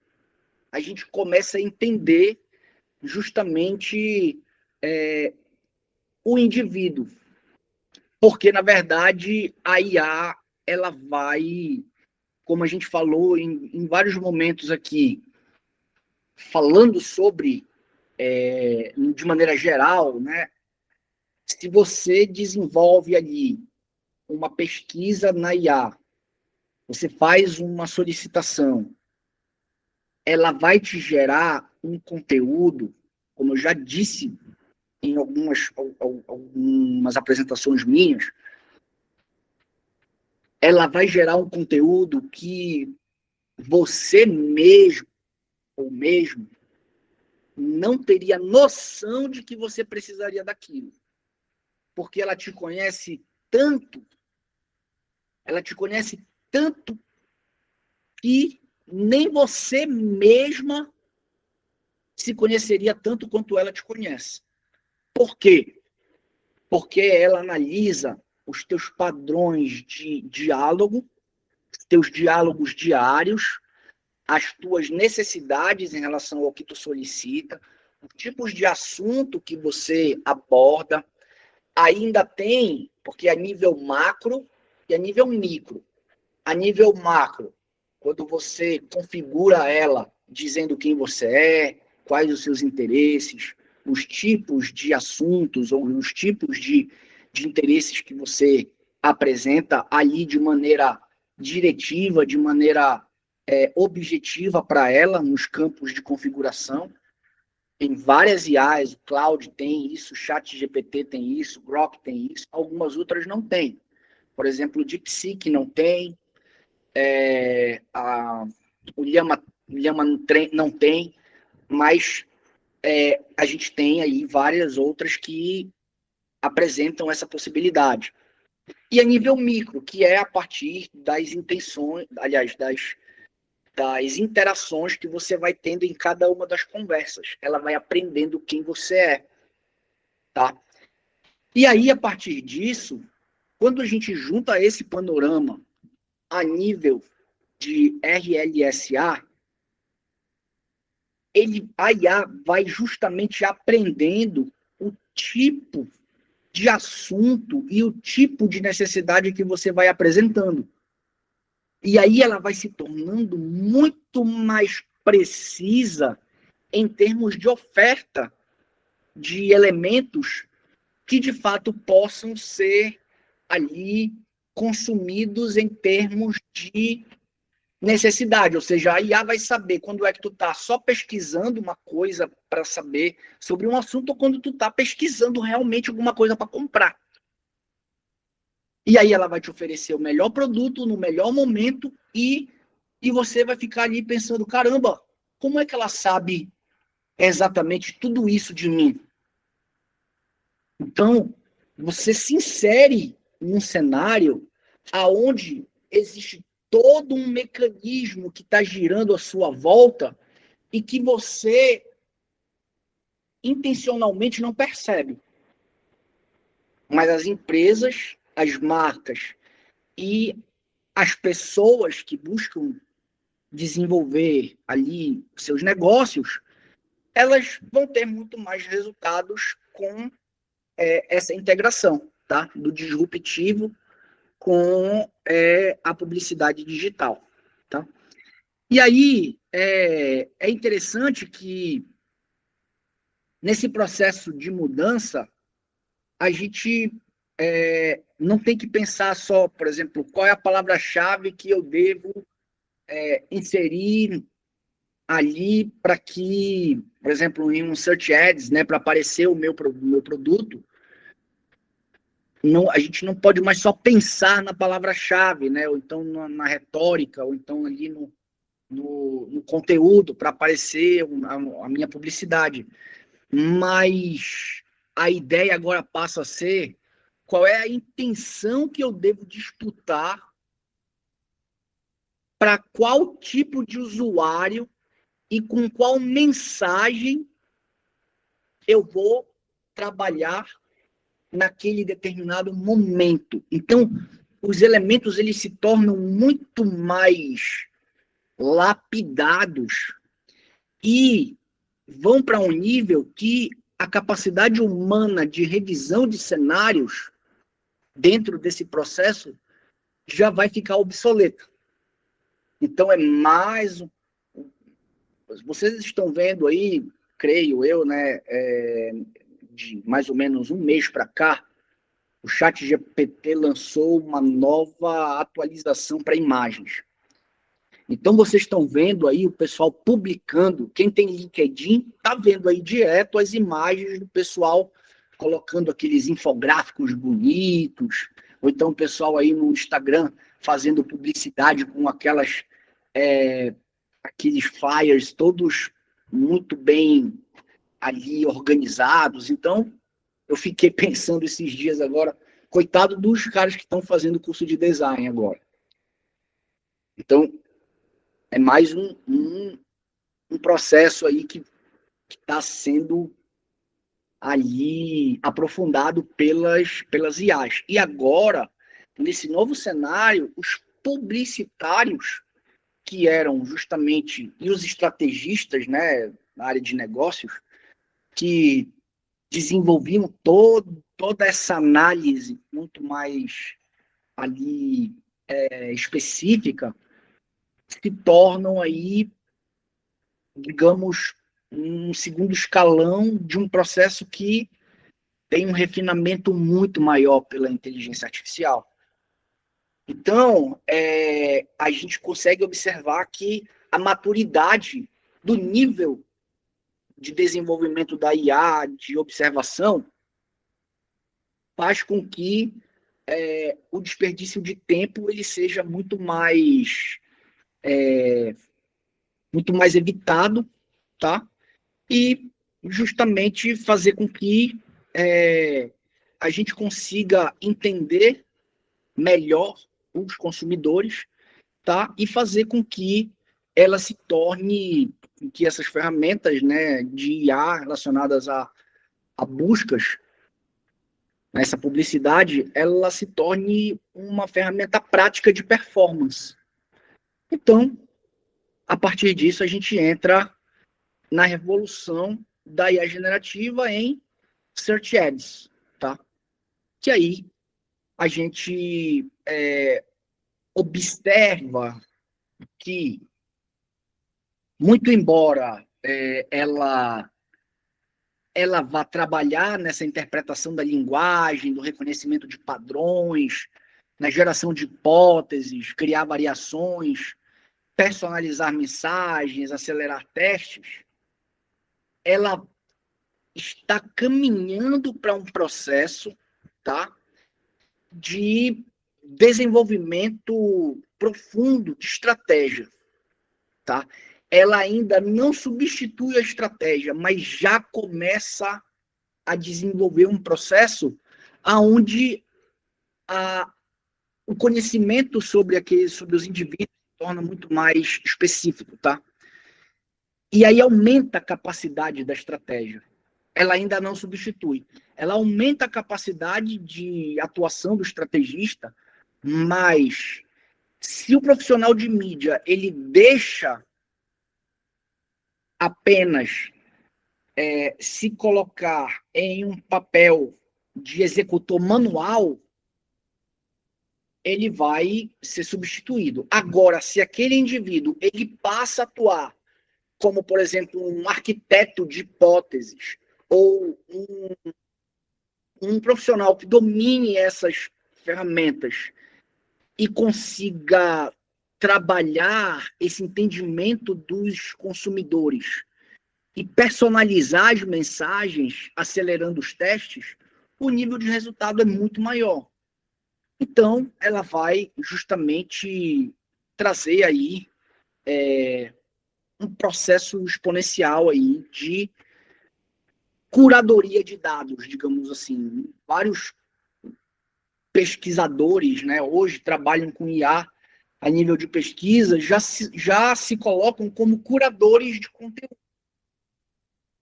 A gente começa a entender justamente o indivíduo. Porque, na verdade, a IA, ela vai, como a gente falou em vários momentos aqui, falando sobre, de maneira geral, né? Se você desenvolve ali uma pesquisa na IA, você faz uma solicitação, ela vai te gerar um conteúdo, como eu já disse em algumas apresentações minhas, ela vai gerar um conteúdo que você mesmo ou mesmo não teria noção de que você precisaria daquilo. Porque ela te conhece tanto que nem você mesma se conheceria tanto quanto ela te conhece. Por quê? Porque ela analisa os teus padrões de diálogo, os teus diálogos diários, as tuas necessidades em relação ao que tu solicita, os tipos de assunto que você aborda. Ainda tem, porque a nível macro e a nível micro. A nível macro, quando você configura ela dizendo quem você é, quais os seus interesses, os tipos de assuntos ou os tipos de interesses que você apresenta ali de maneira diretiva, de maneira objetiva para ela, nos campos de configuração. Tem várias IAs, o Cloud tem isso, o ChatGPT tem isso, o Grok tem isso, algumas outras não tem. Por exemplo, o DeepSeek não tem, o Llama não tem, mas a gente tem aí várias outras que apresentam essa possibilidade. E a nível micro, que é a partir das intenções, aliás, das interações que você vai tendo em cada uma das conversas. Ela vai aprendendo quem você é, tá? E aí, a partir disso, quando a gente junta esse panorama a nível de RLSA, a IA vai justamente aprendendo o tipo de assunto e o tipo de necessidade que você vai apresentando. E aí ela vai se tornando muito mais precisa em termos de oferta de elementos que de fato possam ser ali consumidos em termos de necessidade, ou seja, a IA vai saber quando é que tu está só pesquisando uma coisa para saber sobre um assunto ou quando tu está pesquisando realmente alguma coisa para comprar. E aí ela vai te oferecer o melhor produto no melhor momento e você vai ficar ali pensando, caramba, como é que ela sabe exatamente tudo isso de mim? Então, você se insere num cenário aonde existe todo um mecanismo que está girando à sua volta e que você intencionalmente não percebe. Mas as empresas, as marcas e as pessoas que buscam desenvolver ali seus negócios, elas vão ter muito mais resultados com essa integração, tá? Do disruptivo com a publicidade digital, tá? E aí é interessante que nesse processo de mudança a gente não tem que pensar só, por exemplo, qual é a palavra-chave que eu devo inserir ali para que, por exemplo, em um search ads, né, para aparecer o meu produto. Não, a gente não pode mais só pensar na palavra-chave, né? Ou então na retórica, ou então ali no conteúdo para aparecer a minha publicidade. Mas a ideia agora passa a ser qual é a intenção que eu devo disputar para qual tipo de usuário e com qual mensagem eu vou trabalhar naquele determinado momento. Então, os elementos eles se tornam muito mais lapidados e vão para um nível que a capacidade humana de revisão de cenários dentro desse processo já vai ficar obsoleta. Então, é mais... Vocês estão vendo aí, creio eu, né, de mais ou menos um mês para cá, o ChatGPT lançou uma nova atualização para imagens. Então, vocês estão vendo aí o pessoal publicando, quem tem LinkedIn está vendo aí direto as imagens do pessoal colocando aqueles infográficos bonitos, ou então o pessoal aí no Instagram fazendo publicidade com aqueles flyers todos muito bem ali organizados. Então, eu fiquei pensando esses dias agora, coitado dos caras que estão fazendo curso de design agora. Então, é mais um processo aí que está sendo ali aprofundado pelas IAs. E agora, nesse novo cenário, os publicitários, que eram justamente, e os estrategistas, né, na área de negócios, que desenvolviam toda essa análise muito mais ali específica, se tornam aí, digamos, um segundo escalão de um processo que tem um refinamento muito maior pela inteligência artificial. Então, a gente consegue observar que a maturidade do nível de desenvolvimento da IA, de observação, faz com que o desperdício de tempo ele seja muito mais evitado, tá? E justamente fazer com que a gente consiga entender melhor os consumidores, tá? E fazer com que ela se torne, que essas ferramentas, né, de IA relacionadas a buscas, essa publicidade, ela se torne uma ferramenta prática de performance. Então, a partir disso, a gente entra na revolução da IA generativa em Search Ads, tá? Que aí a gente observa que, muito embora ela vá trabalhar nessa interpretação da linguagem, do reconhecimento de padrões, na geração de hipóteses, criar variações, personalizar mensagens, acelerar testes, ela está caminhando para um processo, tá, de desenvolvimento profundo de estratégia, tá? Ela ainda não substitui a estratégia, mas já começa a desenvolver um processo onde o conhecimento sobre os indivíduos se torna muito mais específico, tá? E aí aumenta a capacidade da estratégia. Ela ainda não substitui. Ela aumenta a capacidade de atuação do estrategista, mas se o profissional de mídia ele deixa apenas se colocar em um papel de executor manual, ele vai ser substituído. Agora, se aquele indivíduo ele passa a atuar como, por exemplo, um arquiteto de hipóteses, ou um profissional que domine essas ferramentas e consiga trabalhar esse entendimento dos consumidores e personalizar as mensagens, acelerando os testes, o nível de resultado é muito maior. Então, ela vai justamente trazer aí um processo exponencial aí de curadoria de dados, digamos assim. Vários pesquisadores, né, hoje trabalham com IA a nível de pesquisa, já se colocam como curadores de conteúdo,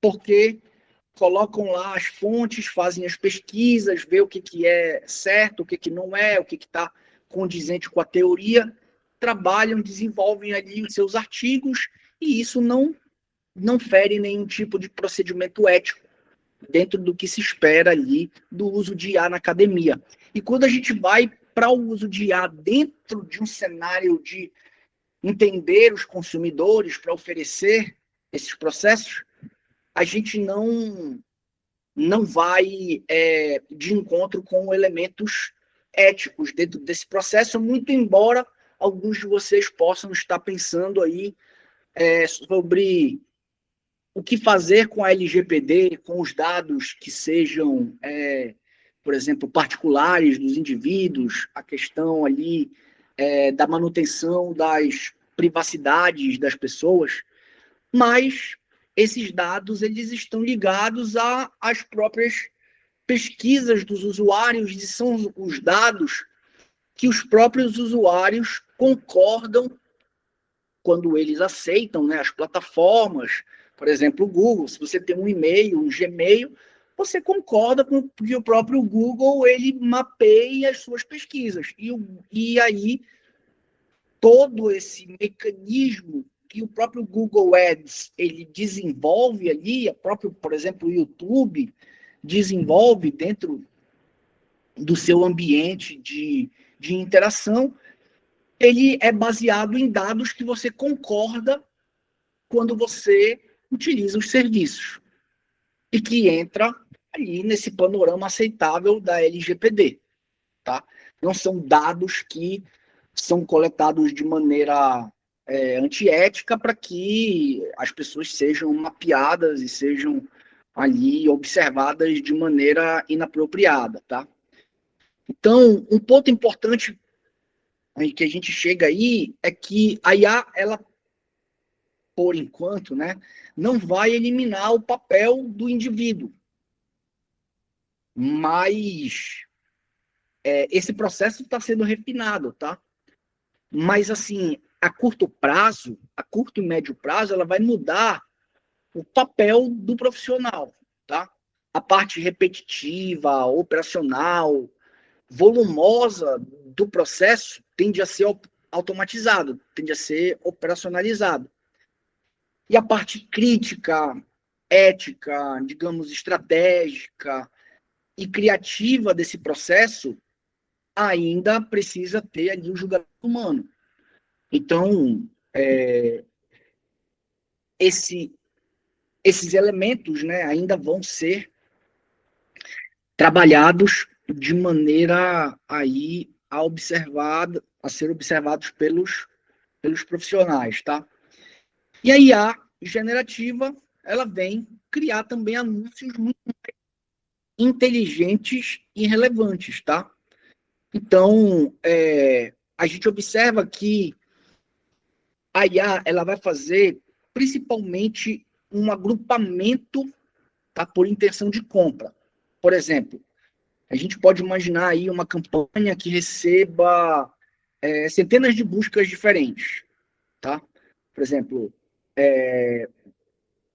porque colocam lá as fontes, fazem as pesquisas, vê o que é certo, o que não é, o que está condizente com a teoria, trabalham, desenvolvem ali os seus artigos, e isso não fere nenhum tipo de procedimento ético dentro do que se espera ali do uso de IA na academia. E quando a gente vai para o uso de IA dentro de um cenário de entender os consumidores para oferecer esses processos, a gente não vai de encontro com elementos éticos dentro desse processo, muito embora alguns de vocês possam estar pensando aí sobre o que fazer com a LGPD, com os dados que sejam, por exemplo, particulares dos indivíduos, a questão ali da manutenção das privacidades das pessoas, mas esses dados eles estão ligados às próprias pesquisas dos usuários e são os dados que os próprios usuários concordam quando eles aceitam, né, as plataformas, por exemplo, o Google. Se você tem um e-mail, um Gmail, você concorda com que o próprio Google ele mapeia as suas pesquisas. E aí, todo esse mecanismo que o próprio Google Ads ele desenvolve ali, por exemplo, o YouTube desenvolve dentro do seu ambiente de interação, ele é baseado em dados que você concorda quando você utiliza os serviços e que entra aí nesse panorama aceitável da LGPD, tá? Não são dados que são coletados de maneira antiética para que as pessoas sejam mapeadas e sejam ali observadas de maneira inapropriada, tá? Então, um ponto importante que a gente chega aí é que a IA, ela, por enquanto, né, não vai eliminar o papel do indivíduo, mas esse processo está sendo refinado, tá? Mas, assim, a curto prazo, a curto e médio prazo, ela vai mudar o papel do profissional, tá? A parte repetitiva, operacional, volumosa do processo tende a ser automatizado, tende a ser operacionalizado. E a parte crítica, ética, digamos, estratégica e criativa desse processo ainda precisa ter ali o julgamento humano. Então, esses elementos, né, ainda vão ser trabalhados de maneira aí a ser observados pelos profissionais, tá? E a IA generativa, ela vem criar também anúncios muito inteligentes e relevantes, tá? Então, a gente observa que a IA, ela vai fazer principalmente um agrupamento, tá, por intenção de compra. Por exemplo, a gente pode imaginar aí uma campanha que receba centenas de buscas diferentes, tá? Por exemplo,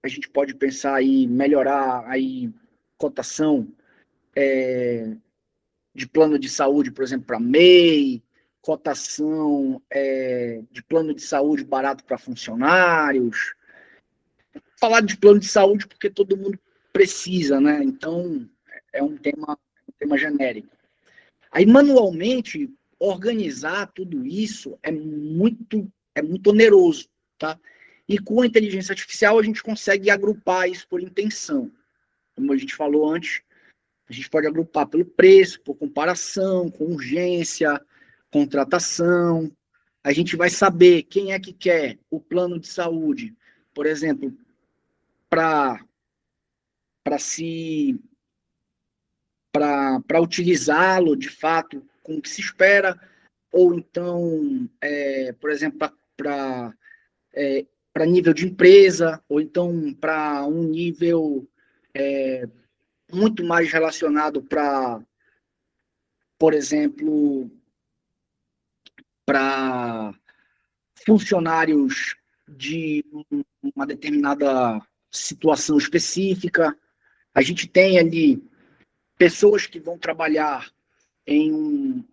a gente pode pensar aí melhorar aí cotação de plano de saúde, por exemplo, para MEI, cotação de plano de saúde barato para funcionários. Falar de plano de saúde porque todo mundo precisa, né? Então, é um tema genérico. Aí, manualmente, organizar tudo isso é muito oneroso, tá? E com a inteligência artificial, a gente consegue agrupar isso por intenção. Como a gente falou antes, a gente pode agrupar pelo preço, por comparação, com urgência, contratação. A gente vai saber quem é que quer o plano de saúde, por exemplo, para utilizá-lo de fato com o que se espera, ou então, por exemplo, para nível de empresa, ou então para um nível muito mais relacionado para, por exemplo, para funcionários de uma determinada situação específica. A gente tem ali pessoas que vão trabalhar em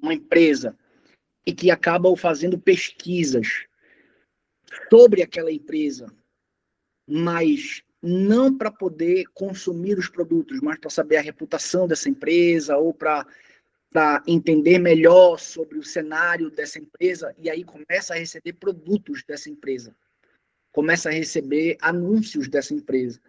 uma empresa e que acabam fazendo pesquisas sobre aquela empresa, mas não para poder consumir os produtos, mas para saber a reputação dessa empresa ou para entender melhor sobre o cenário dessa empresa, e aí começa a receber produtos dessa empresa, começa a receber anúncios dessa empresa.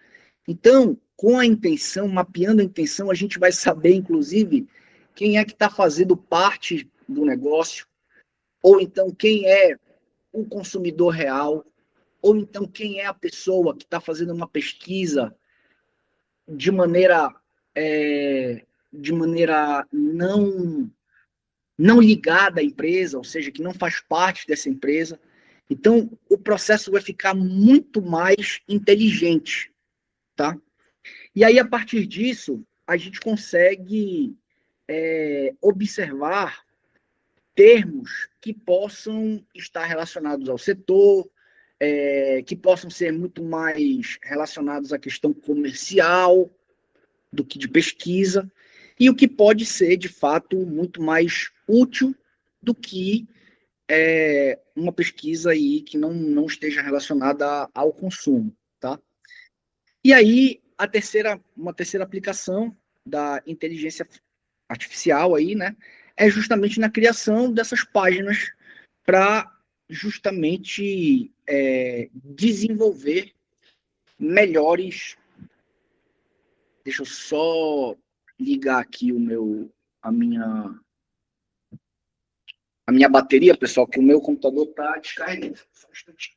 Então, com a intenção, mapeando a intenção, a gente vai saber, inclusive, quem é que está fazendo parte do negócio, ou então quem é o consumidor real, ou então quem é a pessoa que está fazendo uma pesquisa de maneira não ligada à empresa, ou seja, que não faz parte dessa empresa. Então, o processo vai ficar muito mais inteligente, tá? E aí, a partir disso, a gente consegue observar termos que possam estar relacionados ao setor, que possam ser muito mais relacionados à questão comercial do que de pesquisa, e o que pode ser, de fato, muito mais útil do que uma pesquisa aí que não esteja relacionada ao consumo, tá? E aí, uma terceira aplicação da inteligência artificial aí, né, é justamente na criação dessas páginas para justamente desenvolver melhores. Deixa eu só ligar aqui a minha bateria, pessoal, que o meu computador está descarregando. Só um instantinho.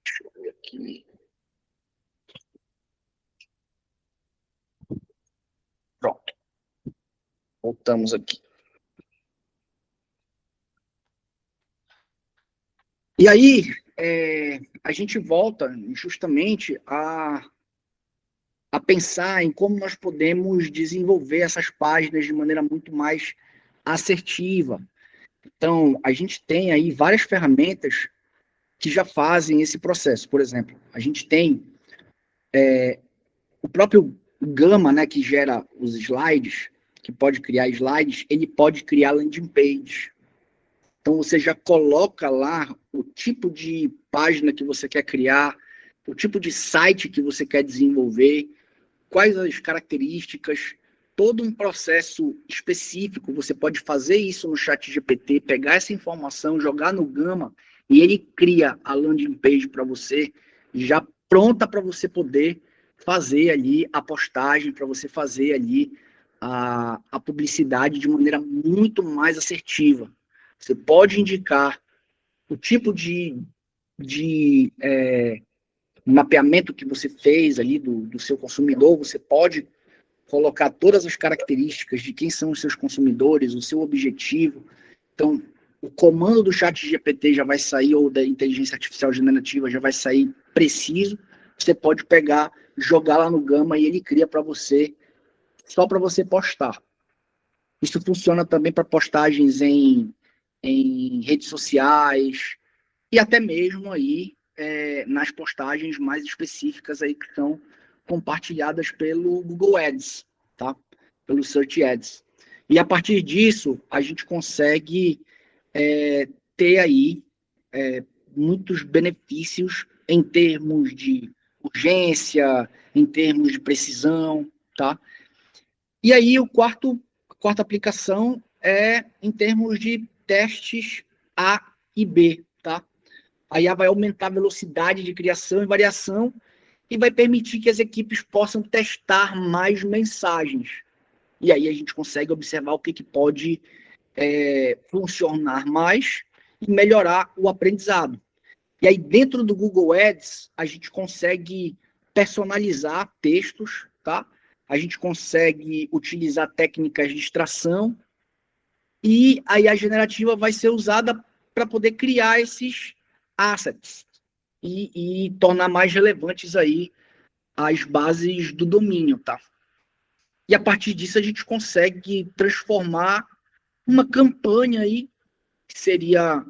Deixa eu ver aqui. Pronto. Voltamos aqui. E aí, a gente volta justamente a pensar em como nós podemos desenvolver essas páginas de maneira muito mais assertiva. Então, a gente tem aí várias ferramentas que já fazem esse processo. Por exemplo, a gente tem o próprio Gama, né, que gera os slides, que pode criar slides, ele pode criar landing pages. Então, você já coloca lá o tipo de página que você quer criar, o tipo de site que você quer desenvolver, quais as características, todo um processo específico. Você pode fazer isso no ChatGPT, pegar essa informação, jogar no Gama, e ele cria a landing page para você, já pronta para você poder fazer ali a postagem, para você fazer ali a publicidade de maneira muito mais assertiva. Você pode indicar o tipo de mapeamento que você fez ali do seu consumidor, você pode colocar todas as características de quem são os seus consumidores, o seu objetivo. Então, o comando do ChatGPT já vai sair, ou da inteligência artificial generativa já vai sair preciso. Você pode pegar, jogar lá no Gama e ele cria para você, só para você postar. Isso funciona também para postagens em redes sociais e até mesmo aí nas postagens mais específicas aí que são compartilhadas pelo Google Ads, tá? Pelo Search Ads. E a partir disso, a gente consegue ter aí muitos benefícios em termos de urgência, em termos de precisão, tá? E aí a quarta aplicação é em termos de testes A e B, tá? A IA vai aumentar a velocidade de criação e variação e vai permitir que as equipes possam testar mais mensagens. E aí a gente consegue observar o que pode funcionar mais e melhorar o aprendizado. E aí dentro do Google Ads, a gente consegue personalizar textos, tá? A gente consegue utilizar técnicas de extração e a IA generativa vai ser usada para poder criar esses assets e tornar mais relevantes aí as bases do domínio, tá? E a partir disso a gente consegue transformar uma campanha aí, que seria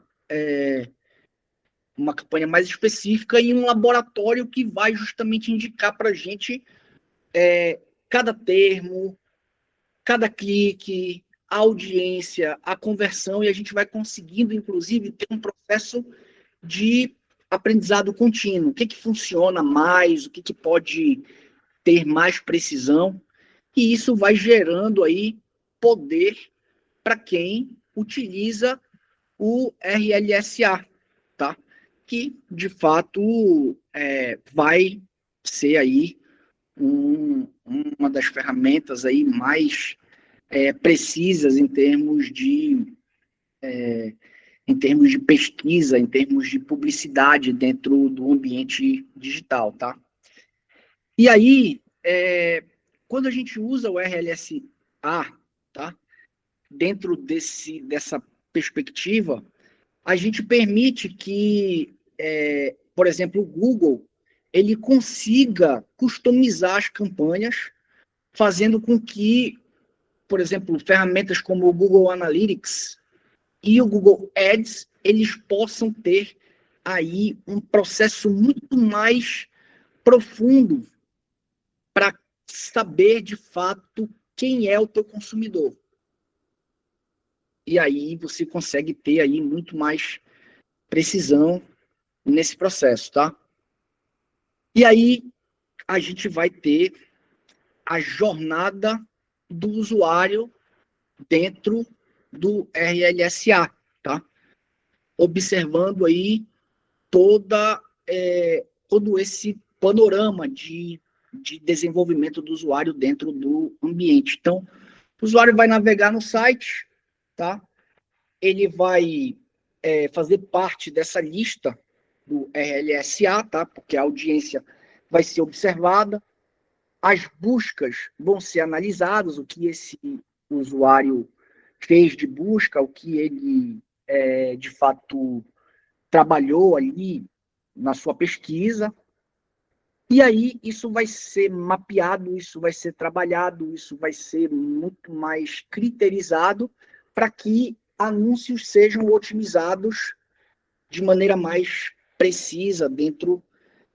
uma campanha mais específica, em um laboratório que vai justamente indicar para a gente cada termo, cada clique, a audiência, a conversão, e a gente vai conseguindo, inclusive, ter um processo de aprendizado contínuo. O que funciona mais, o que pode ter mais precisão, e isso vai gerando aí poder para quem utiliza o RLSA, tá? Que, de fato, vai ser aí uma das ferramentas aí mais precisas em termos de pesquisa, em termos de publicidade dentro do ambiente digital, tá? E aí, quando a gente usa o RLSA, tá? Dentro dessa perspectiva, a gente permite que, por exemplo, o Google, ele consiga customizar as campanhas, fazendo com que, por exemplo, ferramentas como o Google Analytics e o Google Ads, eles possam ter aí um processo muito mais profundo para saber, de fato, quem é o teu consumidor. E aí você consegue ter aí muito mais precisão nesse processo, tá? E aí a gente vai ter a jornada do usuário dentro do RLSA, tá? Observando aí todo esse panorama de desenvolvimento do usuário dentro do ambiente. Então, o usuário vai navegar no site, tá? Ele vai fazer parte dessa lista do RLSA, tá? Porque a audiência vai ser observada, as buscas vão ser analisadas, o que esse usuário fez de busca, o que ele, de fato, trabalhou ali na sua pesquisa. E aí isso vai ser mapeado, isso vai ser trabalhado, isso vai ser muito mais criterizado para que anúncios sejam otimizados de maneira mais precisa dentro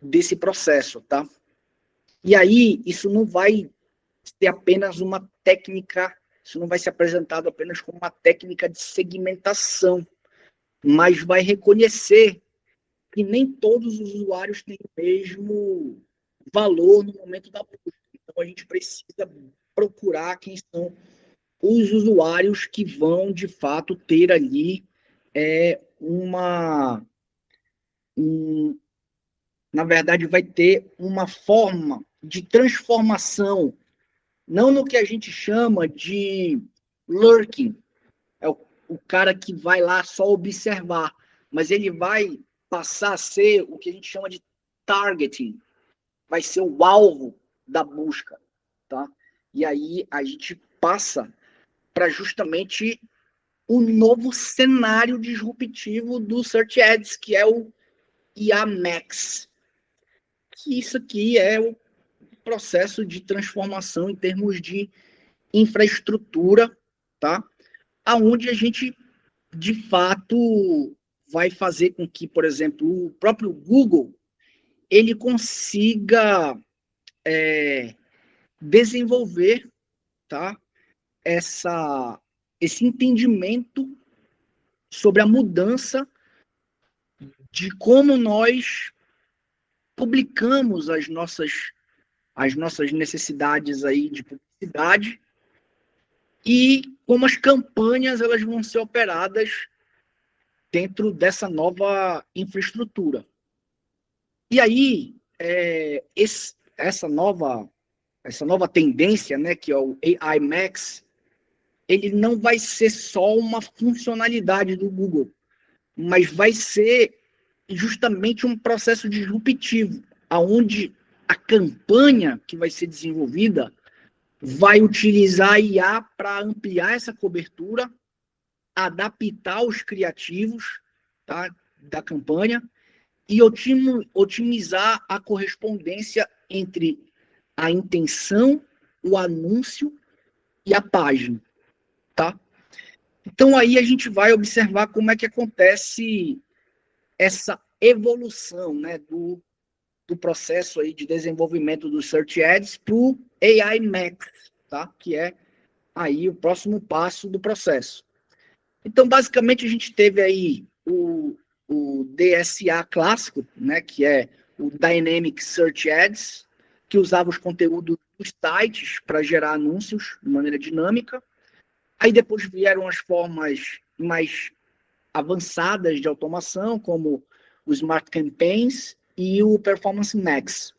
desse processo, tá? E aí isso não vai ser apenas uma técnica, isso não vai ser apresentado apenas como uma técnica de segmentação, mas vai reconhecer que nem todos os usuários têm o mesmo valor no momento da busca. Então, a gente precisa procurar quem são os usuários que vão, de fato, ter ali na verdade, vai ter uma forma de transformação, não no que a gente chama de lurking, o cara que vai lá só observar, mas ele vai passar a ser o que a gente chama de targeting, vai ser o alvo da busca, tá? E aí a gente passa para justamente o novo cenário disruptivo do Search Ads, que é o IA Max. Que isso aqui é o processo de transformação em termos de infraestrutura, tá? Aonde a gente, de fato, vai fazer com que, por exemplo, o próprio Google ele consiga desenvolver, tá? Esse entendimento sobre a mudança de como nós publicamos as nossas necessidades aí de publicidade e como as campanhas elas vão ser operadas dentro dessa nova infraestrutura. E aí, essa nova tendência, né, que é o AI Max, ele não vai ser só uma funcionalidade do Google, mas vai ser justamente um processo disruptivo, aonde a campanha que vai ser desenvolvida vai utilizar a IA para ampliar essa cobertura, adaptar os criativos, tá, da campanha e otimizar a correspondência entre a intenção, o anúncio e a página, tá? Então, aí a gente vai observar como é que acontece essa evolução, né, do processo aí de desenvolvimento do Search Ads para o AI Max, tá? Que é aí o próximo passo do processo. Então, basicamente, a gente teve aí o DSA clássico, né, que é o Dynamic Search Ads, que usava os conteúdos dos sites para gerar anúncios de maneira dinâmica. Aí depois vieram as formas mais avançadas de automação, como o Smart Campaigns e o Performance Max.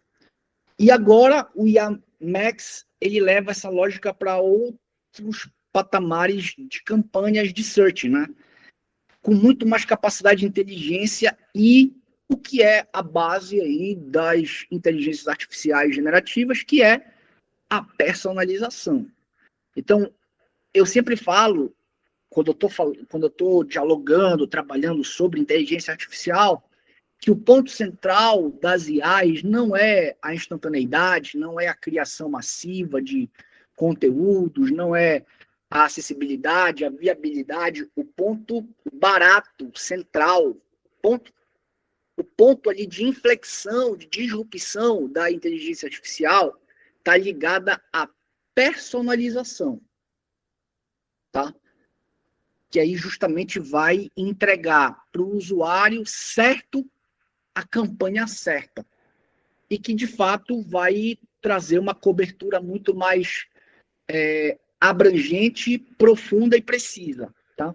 E agora o IA Max, ele leva essa lógica para outros patamares de campanhas de search, né? Com muito mais capacidade de inteligência e o que é a base aí das inteligências artificiais generativas, que é a personalização. Então, eu sempre falo, quando eu estou dialogando, trabalhando sobre inteligência artificial, que o ponto central das IAs não é a instantaneidade, não é a criação massiva de conteúdos, não é a acessibilidade, a viabilidade, o ponto barato, central, o ponto ali de inflexão, de disrupção da inteligência artificial está ligada à personalização, tá? Que aí justamente vai entregar para o usuário certo a campanha certa. E que, de fato, vai trazer uma cobertura muito mais abrangente, profunda e precisa. Tá?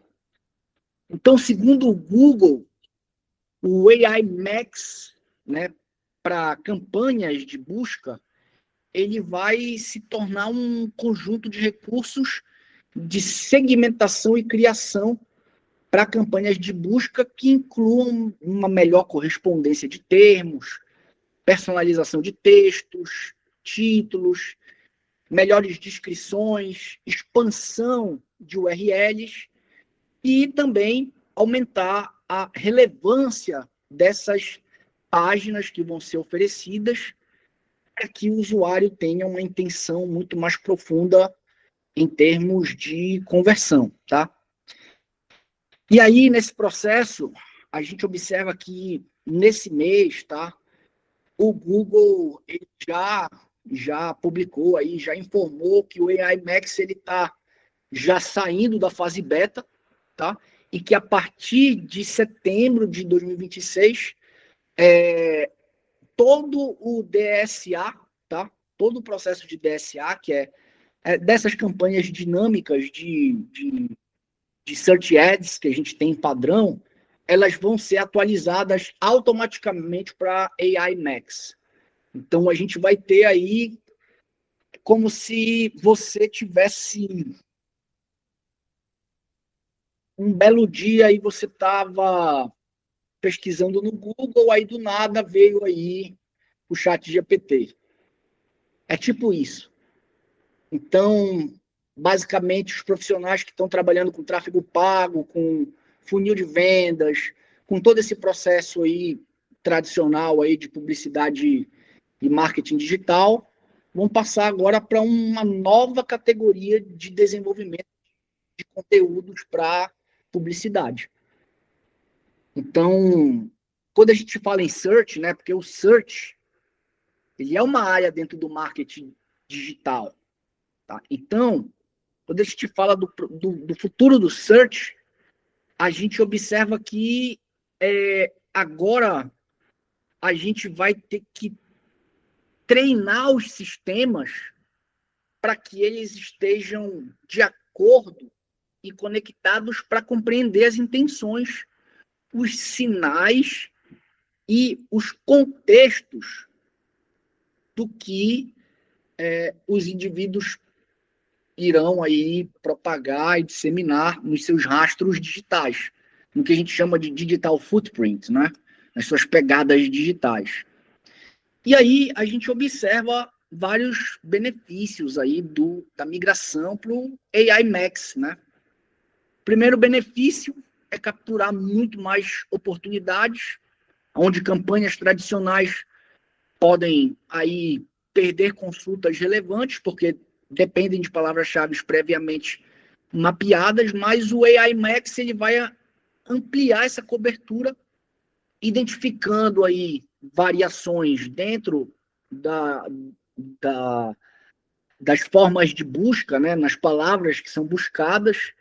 Então, segundo o Google, o AI Max, né, para campanhas de busca, ele vai se tornar um conjunto de recursos de segmentação e criação para campanhas de busca que incluam uma melhor correspondência de termos, personalização de textos, títulos, melhores descrições, expansão de URLs e também aumentar a relevância dessas páginas que vão ser oferecidas para que o usuário tenha uma intenção muito mais profunda em termos de conversão, tá? E aí, nesse processo, a gente observa que nesse mês, tá? O Google ele já publicou aí, já informou que o AI Max ele está já saindo da fase beta, tá? E que a partir de setembro de 2026, todo o DSA, tá? Todo o processo de DSA, que é dessas campanhas dinâmicas de Search Ads que a gente tem padrão, elas vão ser atualizadas automaticamente para AI Max. Então, a gente vai ter aí como se você tivesse um belo dia e você estava pesquisando no Google, aí do nada veio aí o ChatGPT. É tipo isso. Então, basicamente, os profissionais que estão trabalhando com tráfego pago, com funil de vendas, com todo esse processo aí tradicional aí de publicidade e marketing digital, vão passar agora para uma nova categoria de desenvolvimento de conteúdos para publicidade. Então, quando a gente fala em search, né, porque o search ele é uma área dentro do marketing digital. Tá? Então, quando a gente fala do futuro do search, a gente observa que agora a gente vai ter que treinar os sistemas para que eles estejam de acordo e conectados para compreender as intenções, os sinais e os contextos do que os indivíduos irão aí propagar e disseminar nos seus rastros digitais, no que a gente chama de digital footprint, né? Nas suas pegadas digitais. E aí a gente observa vários benefícios aí da migração para o AI Max, né? Primeiro benefício é capturar muito mais oportunidades, onde campanhas tradicionais podem aí perder consultas relevantes, porque dependem de palavras-chave previamente mapeadas, mas o AI Max ele vai ampliar essa cobertura, identificando aí variações dentro das formas de busca, né, nas palavras que são buscadas,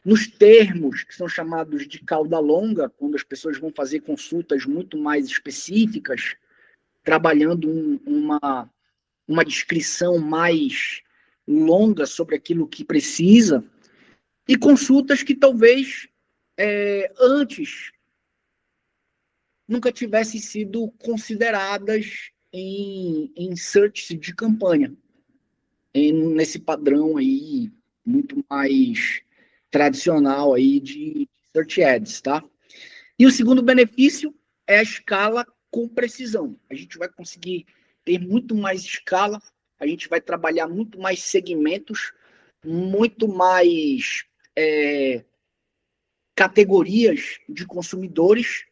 nos termos que são chamados de cauda longa, quando as pessoas vão fazer consultas muito mais específicas, trabalhando uma descrição mais longa sobre aquilo que precisa, e consultas que talvez antes nunca tivessem sido consideradas em search de campanha, nesse padrão aí muito mais tradicional aí de search ads, tá? E o segundo benefício é a escala com precisão. A gente vai conseguir ter muito mais escala, a gente vai trabalhar muito mais segmentos, muito mais categorias de consumidores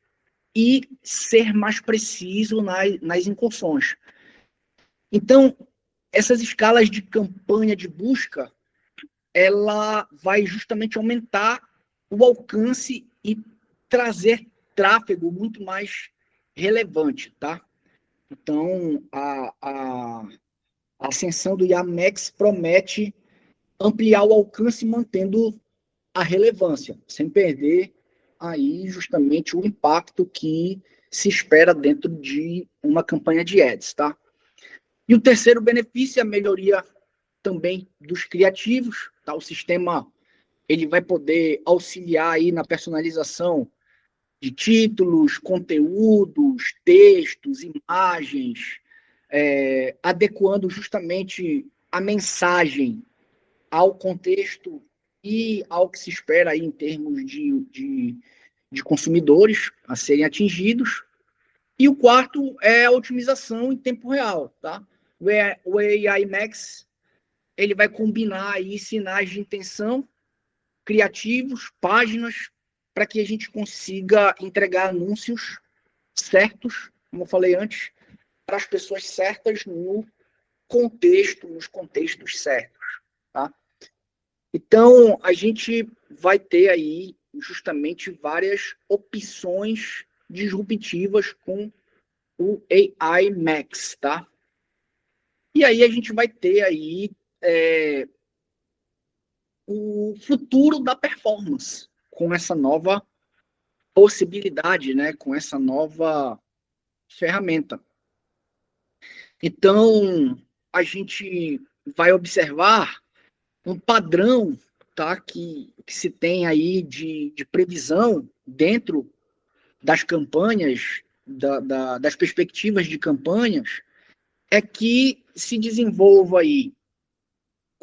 e ser mais preciso nas incursões. Então, essas escalas de campanha de busca, ela vai justamente aumentar o alcance e trazer tráfego muito mais relevante, tá? Então, a ascensão do IAMEX promete ampliar o alcance mantendo a relevância, sem perder aí justamente o impacto que se espera dentro de uma campanha de ads, tá? E o terceiro benefício é a melhoria também dos criativos, tá? O sistema ele vai poder auxiliar aí na personalização de títulos, conteúdos, textos, imagens, adequando justamente a mensagem ao contexto e ao que se espera aí em termos de consumidores a serem atingidos. E o quarto é a otimização em tempo real, tá? O AI Max ele vai combinar aí sinais de intenção, criativos, páginas, para que a gente consiga entregar anúncios certos, como eu falei antes, para as pessoas certas no contexto, nos contextos certos, tá? Então, a gente vai ter aí justamente várias opções disruptivas com o AI Max, tá? E aí a gente vai ter aí o futuro da performance com essa nova possibilidade, né? Com essa nova ferramenta. Então, a gente vai observar um padrão, tá, que se tem aí de previsão dentro das campanhas, das perspectivas de campanhas, é que se desenvolva aí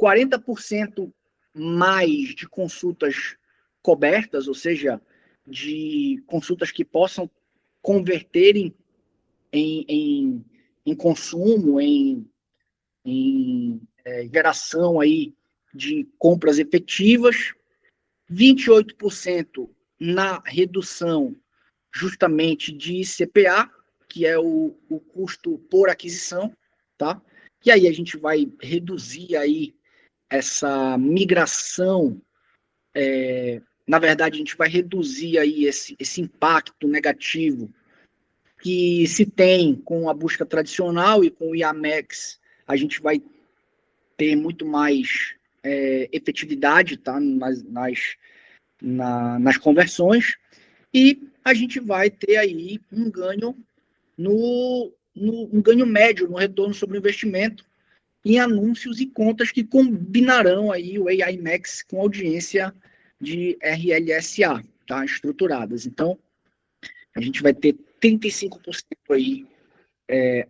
40% mais de consultas cobertas, ou seja, de consultas que possam converter em consumo, em geração aí de compras efetivas, 28% na redução justamente de CPA, que é o custo por aquisição, tá? E aí a gente vai reduzir aí essa migração, na verdade a gente vai reduzir aí esse impacto negativo que se tem com a busca tradicional, e com o IAMEX a gente vai ter muito mais efetividade, tá, nas conversões, e a gente vai ter aí um ganho um ganho médio no retorno sobre o investimento em anúncios e contas que combinarão aí o AI Max com audiência de RLSA, tá, estruturadas. Então, a gente vai ter 35% aí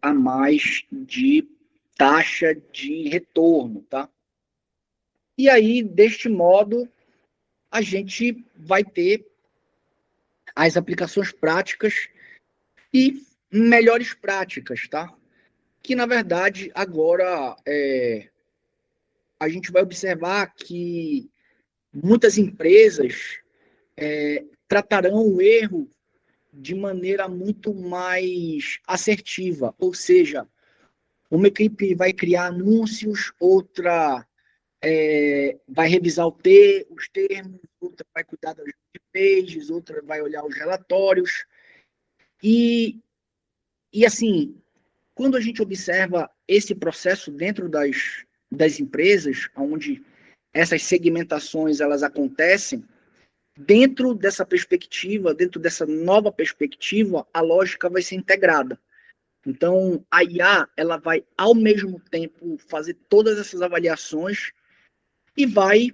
a mais de taxa de retorno, tá? E aí, deste modo, a gente vai ter as aplicações práticas e melhores práticas, tá? Que, na verdade, agora a gente vai observar que muitas empresas tratarão o erro de maneira muito mais assertiva, ou seja, uma equipe vai criar anúncios, outra vai revisar os termos, outra vai cuidar das pages, outra vai olhar os relatórios. E assim, quando a gente observa esse processo dentro das empresas, onde essas segmentações elas acontecem, dentro dessa perspectiva, dentro dessa nova perspectiva, a lógica vai ser integrada. Então, a IA ela vai, ao mesmo tempo, fazer todas essas avaliações e vai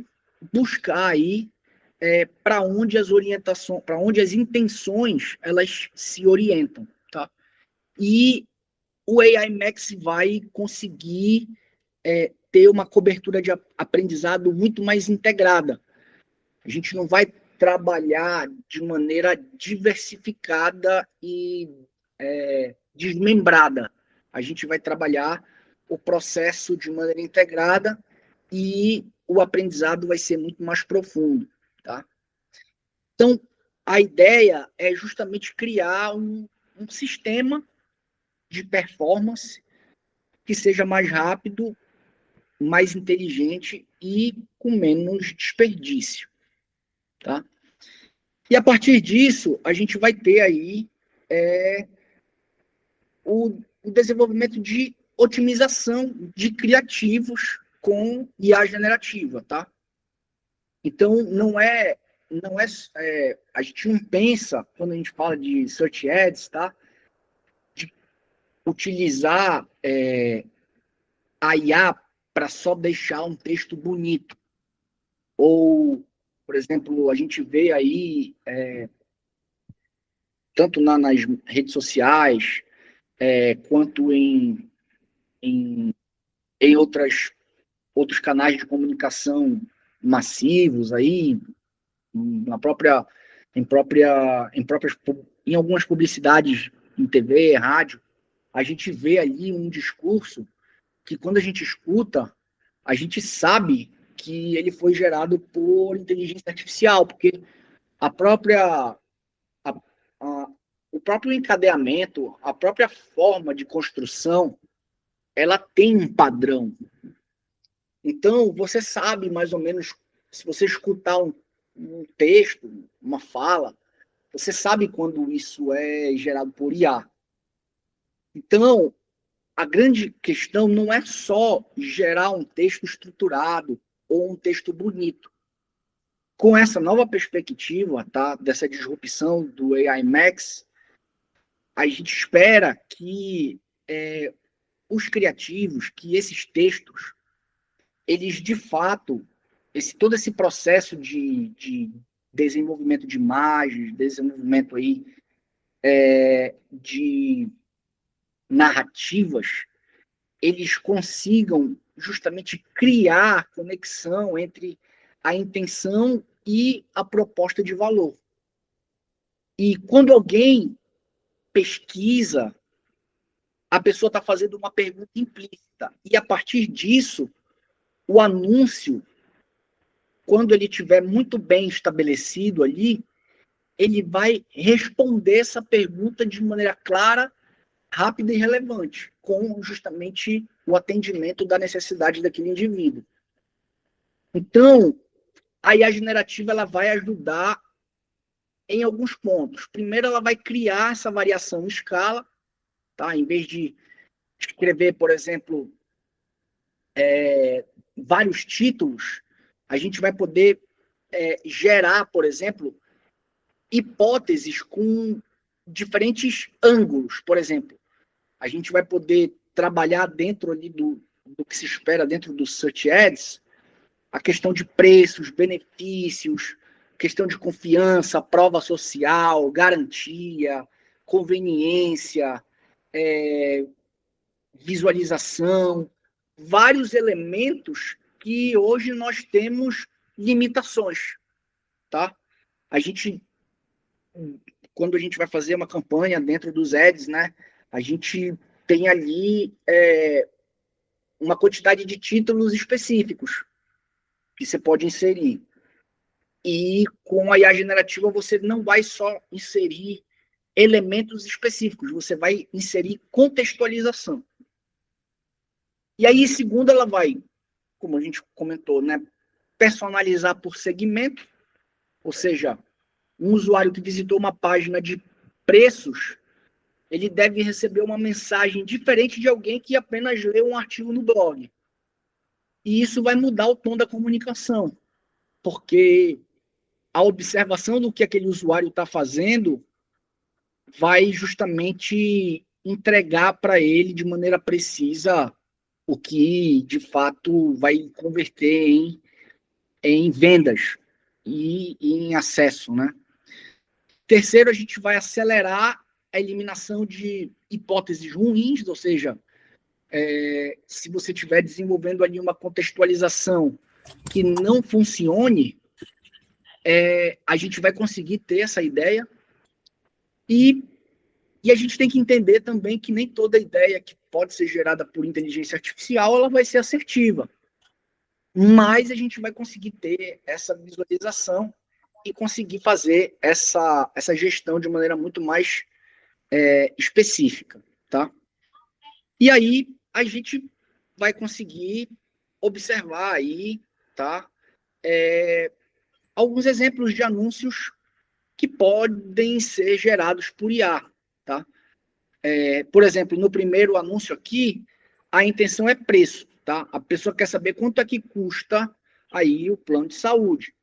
buscar aí para onde as orientações, para onde as intenções elas se orientam, tá? E o AI Max vai conseguir ter uma cobertura de aprendizado muito mais integrada. A gente não vai trabalhar de maneira diversificada e desmembrada. A gente vai trabalhar o processo de maneira integrada e o aprendizado vai ser muito mais profundo, tá? Então, a ideia é justamente criar um sistema de performance que seja mais rápido, mais inteligente e com menos desperdício, tá? E a partir disso, a gente vai ter aí o desenvolvimento de otimização de criativos com IA generativa, tá? Então, a gente não pensa, quando a gente fala de search ads, tá? De utilizar a IA para só deixar um texto bonito. Ou, por exemplo, a gente vê aí, tanto nas redes sociais, quanto em outros canais de comunicação massivos aí, em algumas publicidades em TV, rádio, a gente vê ali um discurso que quando a gente escuta, a gente sabe que ele foi gerado por inteligência artificial, porque a própria o próprio encadeamento, a própria forma de construção, ela tem um padrão. Então, você sabe mais ou menos, se você escutar um texto, uma fala, você sabe quando isso é gerado por IA. Então, a grande questão não é só gerar um texto estruturado ou um texto bonito. Com essa nova perspectiva, tá, dessa disrupção do AI Max, a gente espera que os criativos, que esses textos, eles de fato, todo esse processo de desenvolvimento de imagens, desenvolvimento aí, de narrativas, eles consigam justamente criar conexão entre a intenção e a proposta de valor. E quando alguém pesquisa, a pessoa está fazendo uma pergunta implícita. E a partir disso, o anúncio, quando ele estiver muito bem estabelecido ali, ele vai responder essa pergunta de maneira clara, rápida e relevante, com justamente o atendimento da necessidade daquele indivíduo. Então, a IA generativa ela vai ajudar em alguns pontos. Primeiro, ela vai criar essa variação em escala, tá? Em vez de escrever, por exemplo, vários títulos, a gente vai poder gerar, por exemplo, hipóteses com diferentes ângulos. Por exemplo, a gente vai poder trabalhar dentro ali do que se espera dentro do Search Ads, a questão de preços, benefícios, questão de confiança, prova social, garantia, conveniência, visualização, vários elementos que hoje nós temos limitações, tá? A gente, quando a gente vai fazer uma campanha dentro dos ads, né, a gente tem ali uma quantidade de títulos específicos que você pode inserir. E com a IA generativa você não vai só inserir elementos específicos, você vai inserir contextualização. E aí, segundo, ela vai, como a gente comentou, né, personalizar por segmento, ou seja, um usuário que visitou uma página de preços, ele deve receber uma mensagem diferente de alguém que apenas lê um artigo no blog. E isso vai mudar o tom da comunicação, porque a observação do que aquele usuário está fazendo vai justamente entregar para ele de maneira precisa o que, de fato, vai converter em vendas e em acesso, né? Terceiro, a gente vai acelerar a eliminação de hipóteses ruins, ou seja, se você estiver desenvolvendo ali uma contextualização que não funcione, a gente vai conseguir ter essa ideia e a gente tem que entender também que nem toda ideia que pode ser gerada por inteligência artificial, ela vai ser assertiva. Mas a gente vai conseguir ter essa visualização e conseguir fazer essa gestão de maneira muito mais específica, tá? E aí a gente vai conseguir observar aí, tá? Alguns exemplos de anúncios que podem ser gerados por IA, tá? Por exemplo, no primeiro anúncio aqui, a intenção é preço, tá? A pessoa quer saber quanto é que custa aí o plano de saúde.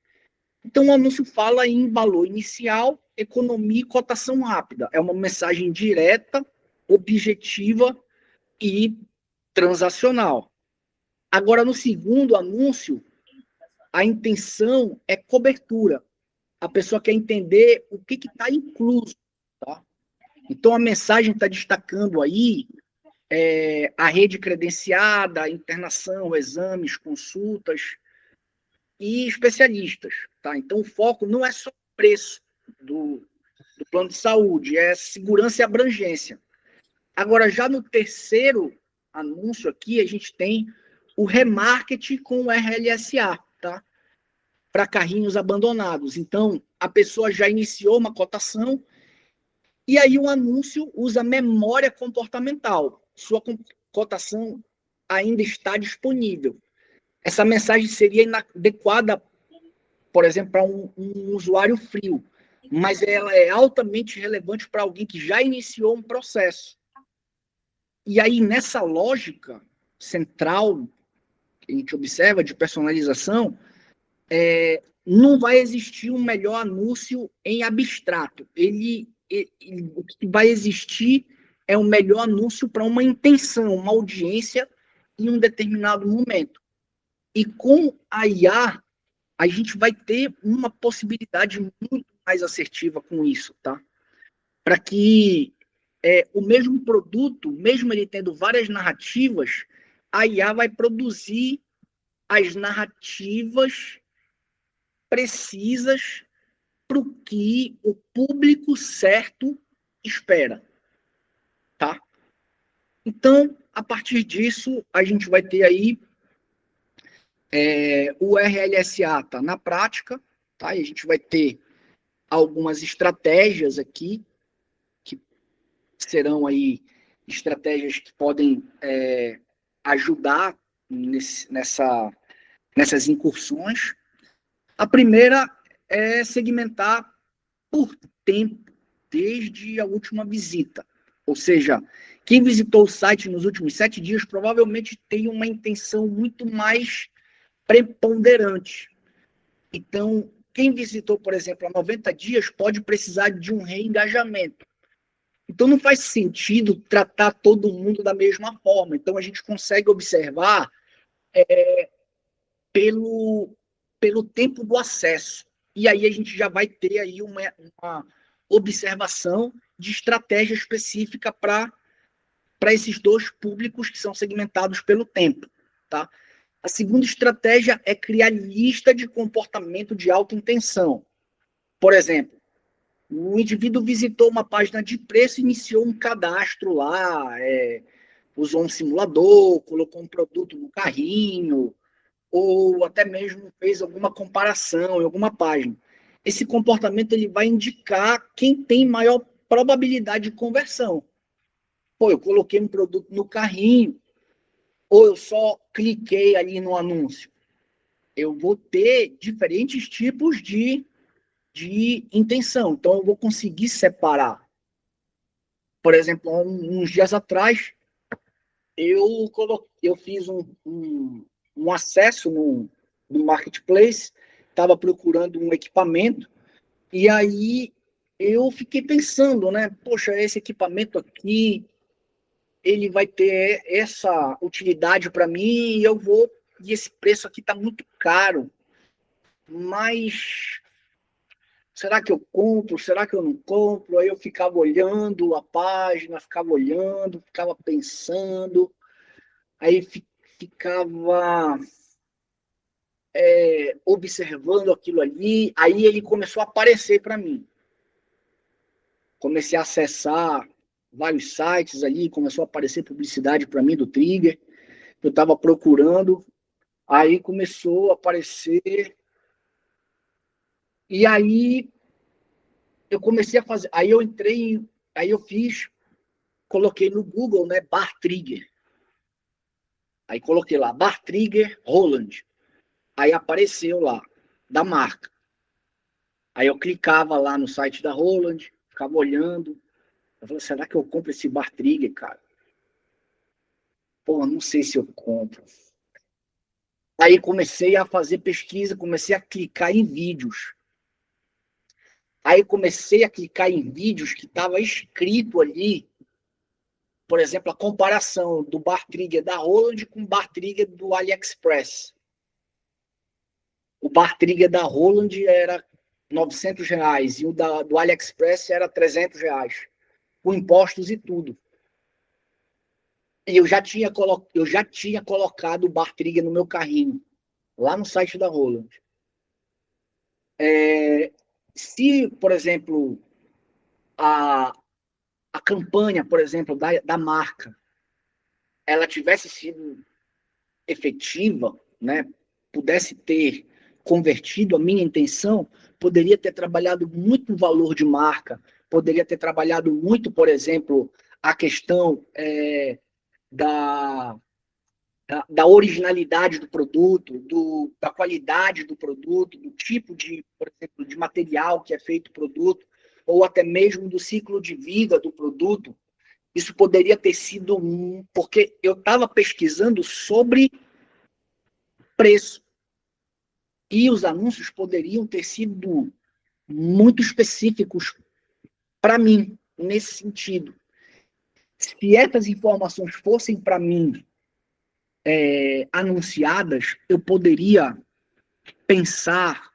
Então, o anúncio fala em valor inicial, economia e cotação rápida. É uma mensagem direta, objetiva e transacional. Agora, no segundo anúncio, a intenção é cobertura. A pessoa quer entender o que está incluso, tá? Então, a mensagem está destacando aí a rede credenciada, a internação, exames, consultas e especialistas, tá? Então, o foco não é só o preço do plano de saúde, é segurança e abrangência. Agora, já no terceiro anúncio aqui, a gente tem o remarketing com o RLSA, tá? Para carrinhos abandonados. Então, a pessoa já iniciou uma cotação e aí o anúncio usa memória comportamental. Sua cotação ainda está disponível. Essa mensagem seria inadequada, por exemplo, para um usuário frio, mas ela é altamente relevante para alguém que já iniciou um processo. E aí, nessa lógica central que a gente observa de personalização, não vai existir um melhor anúncio em abstrato. O que vai existir é um melhor anúncio para uma intenção, uma audiência em um determinado momento. E com a IA, a gente vai ter uma possibilidade muito mais assertiva com isso, tá? Para que o mesmo produto, mesmo ele tendo várias narrativas, a IA vai produzir as narrativas precisas para o que o público certo espera, tá? Então, a partir disso, a gente vai ter aí o RLSA tá na prática, tá? E a gente vai ter algumas estratégias aqui, que serão aí estratégias que podem ajudar nessas incursões. A primeira é segmentar por tempo, desde a última visita. Ou seja, quem visitou o site nos últimos 7 dias provavelmente tem uma intenção muito mais preponderante. Então, quem visitou, por exemplo, há 90 dias pode precisar de um reengajamento. Então, não faz sentido tratar todo mundo da mesma forma. Então, a gente consegue observar pelo tempo do acesso. E aí a gente já vai ter aí uma observação de estratégia específica para esses dois públicos que são segmentados pelo tempo, tá? A segunda estratégia é criar lista de comportamento de alta intenção. Por exemplo, o indivíduo visitou uma página de preço e iniciou um cadastro lá, usou um simulador, colocou um produto no carrinho, ou até mesmo fez alguma comparação em alguma página. Esse comportamento ele vai indicar quem tem maior probabilidade de conversão. Pô, eu coloquei um produto no carrinho, ou eu só cliquei ali no anúncio. Eu vou ter diferentes tipos de intenção. Então, eu vou conseguir separar. Por exemplo, uns dias atrás, eu fiz um acesso no Marketplace, estava procurando um equipamento, e aí eu fiquei pensando, né? Poxa, esse equipamento aqui, ele vai ter essa utilidade para mim, e esse preço aqui está muito caro. Mas será que eu compro? Será que eu não compro? Aí eu ficava olhando a página, ficava olhando, ficava pensando, aí ficava observando aquilo ali, aí ele começou a aparecer para mim. Comecei a acessar vários sites ali, começou a aparecer publicidade para mim do Trigger, eu estava procurando, aí começou a aparecer, e aí eu comecei a fazer, aí eu coloquei no Google, né, Bar Trigger. Aí coloquei lá, Bar Trigger Roland. Aí apareceu lá, da marca. Aí eu clicava lá no site da Roland, ficava olhando. Eu falei, será que eu compro esse Bar Trigger, cara? Pô, não sei se eu compro. Aí comecei a fazer pesquisa, comecei a clicar em vídeos. Aí comecei a clicar em vídeos que estava escrito ali, por exemplo, a comparação do Bar Trigger da Roland com o Bar Trigger do AliExpress. O Bar Trigger da Roland era R$ 900 e o do AliExpress era R$ 300, com impostos e tudo. E eu já tinha colocado o Bar Trigger no meu carrinho, lá no site da Roland. Se, por exemplo, a campanha, por exemplo, da marca, ela tivesse sido efetiva, né, pudesse ter convertido a minha intenção, poderia ter trabalhado muito o valor de marca, poderia ter trabalhado muito, por exemplo, a questão da originalidade do produto, da qualidade do produto, do tipo de, por exemplo, de material que é feito o produto, ou até mesmo do ciclo de vida do produto. Isso poderia ter sido porque eu estava pesquisando sobre preço. E os anúncios poderiam ter sido muito específicos para mim, nesse sentido. Se essas informações fossem para mim anunciadas, eu poderia pensar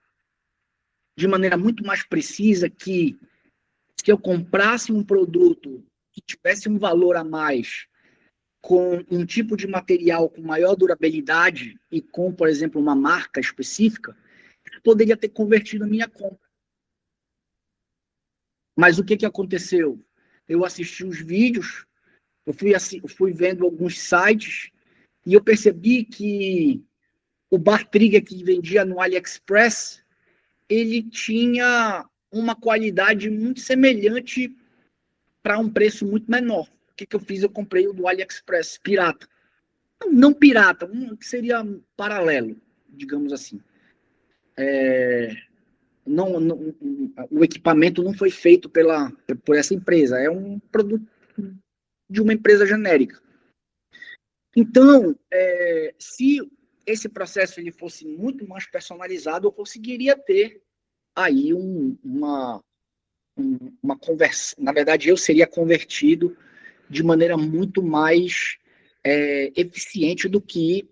de maneira muito mais precisa que se eu comprasse um produto que tivesse um valor a mais, com um tipo de material com maior durabilidade e com, por exemplo, uma marca específica, poderia ter convertido a minha compra. Mas o que aconteceu? Eu assisti os vídeos, eu fui vendo alguns sites e eu percebi que o Bar Trigger que vendia no AliExpress, ele tinha uma qualidade muito semelhante para um preço muito menor. O que eu fiz? Eu comprei o do AliExpress, pirata. Não pirata, que seria paralelo, digamos assim. O equipamento não foi feito por essa empresa, é um produto de uma empresa genérica. Então, se esse processo ele fosse muito mais personalizado, eu conseguiria ter aí uma conversa. Na verdade, eu seria convertido de maneira muito mais eficiente do que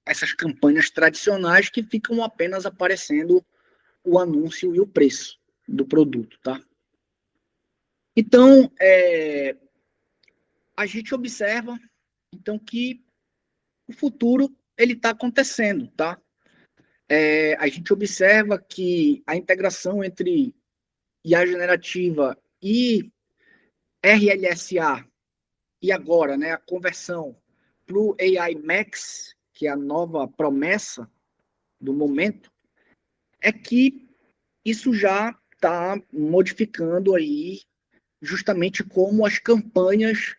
essas campanhas tradicionais que ficam apenas aparecendo o anúncio e o preço do produto, tá? Então, a gente observa então que o futuro ele está acontecendo, tá? A gente observa que a integração entre IA generativa e RLSA e agora, né, a conversão para o AI Max, que é a nova promessa do momento, é que isso já está modificando aí justamente como as campanhas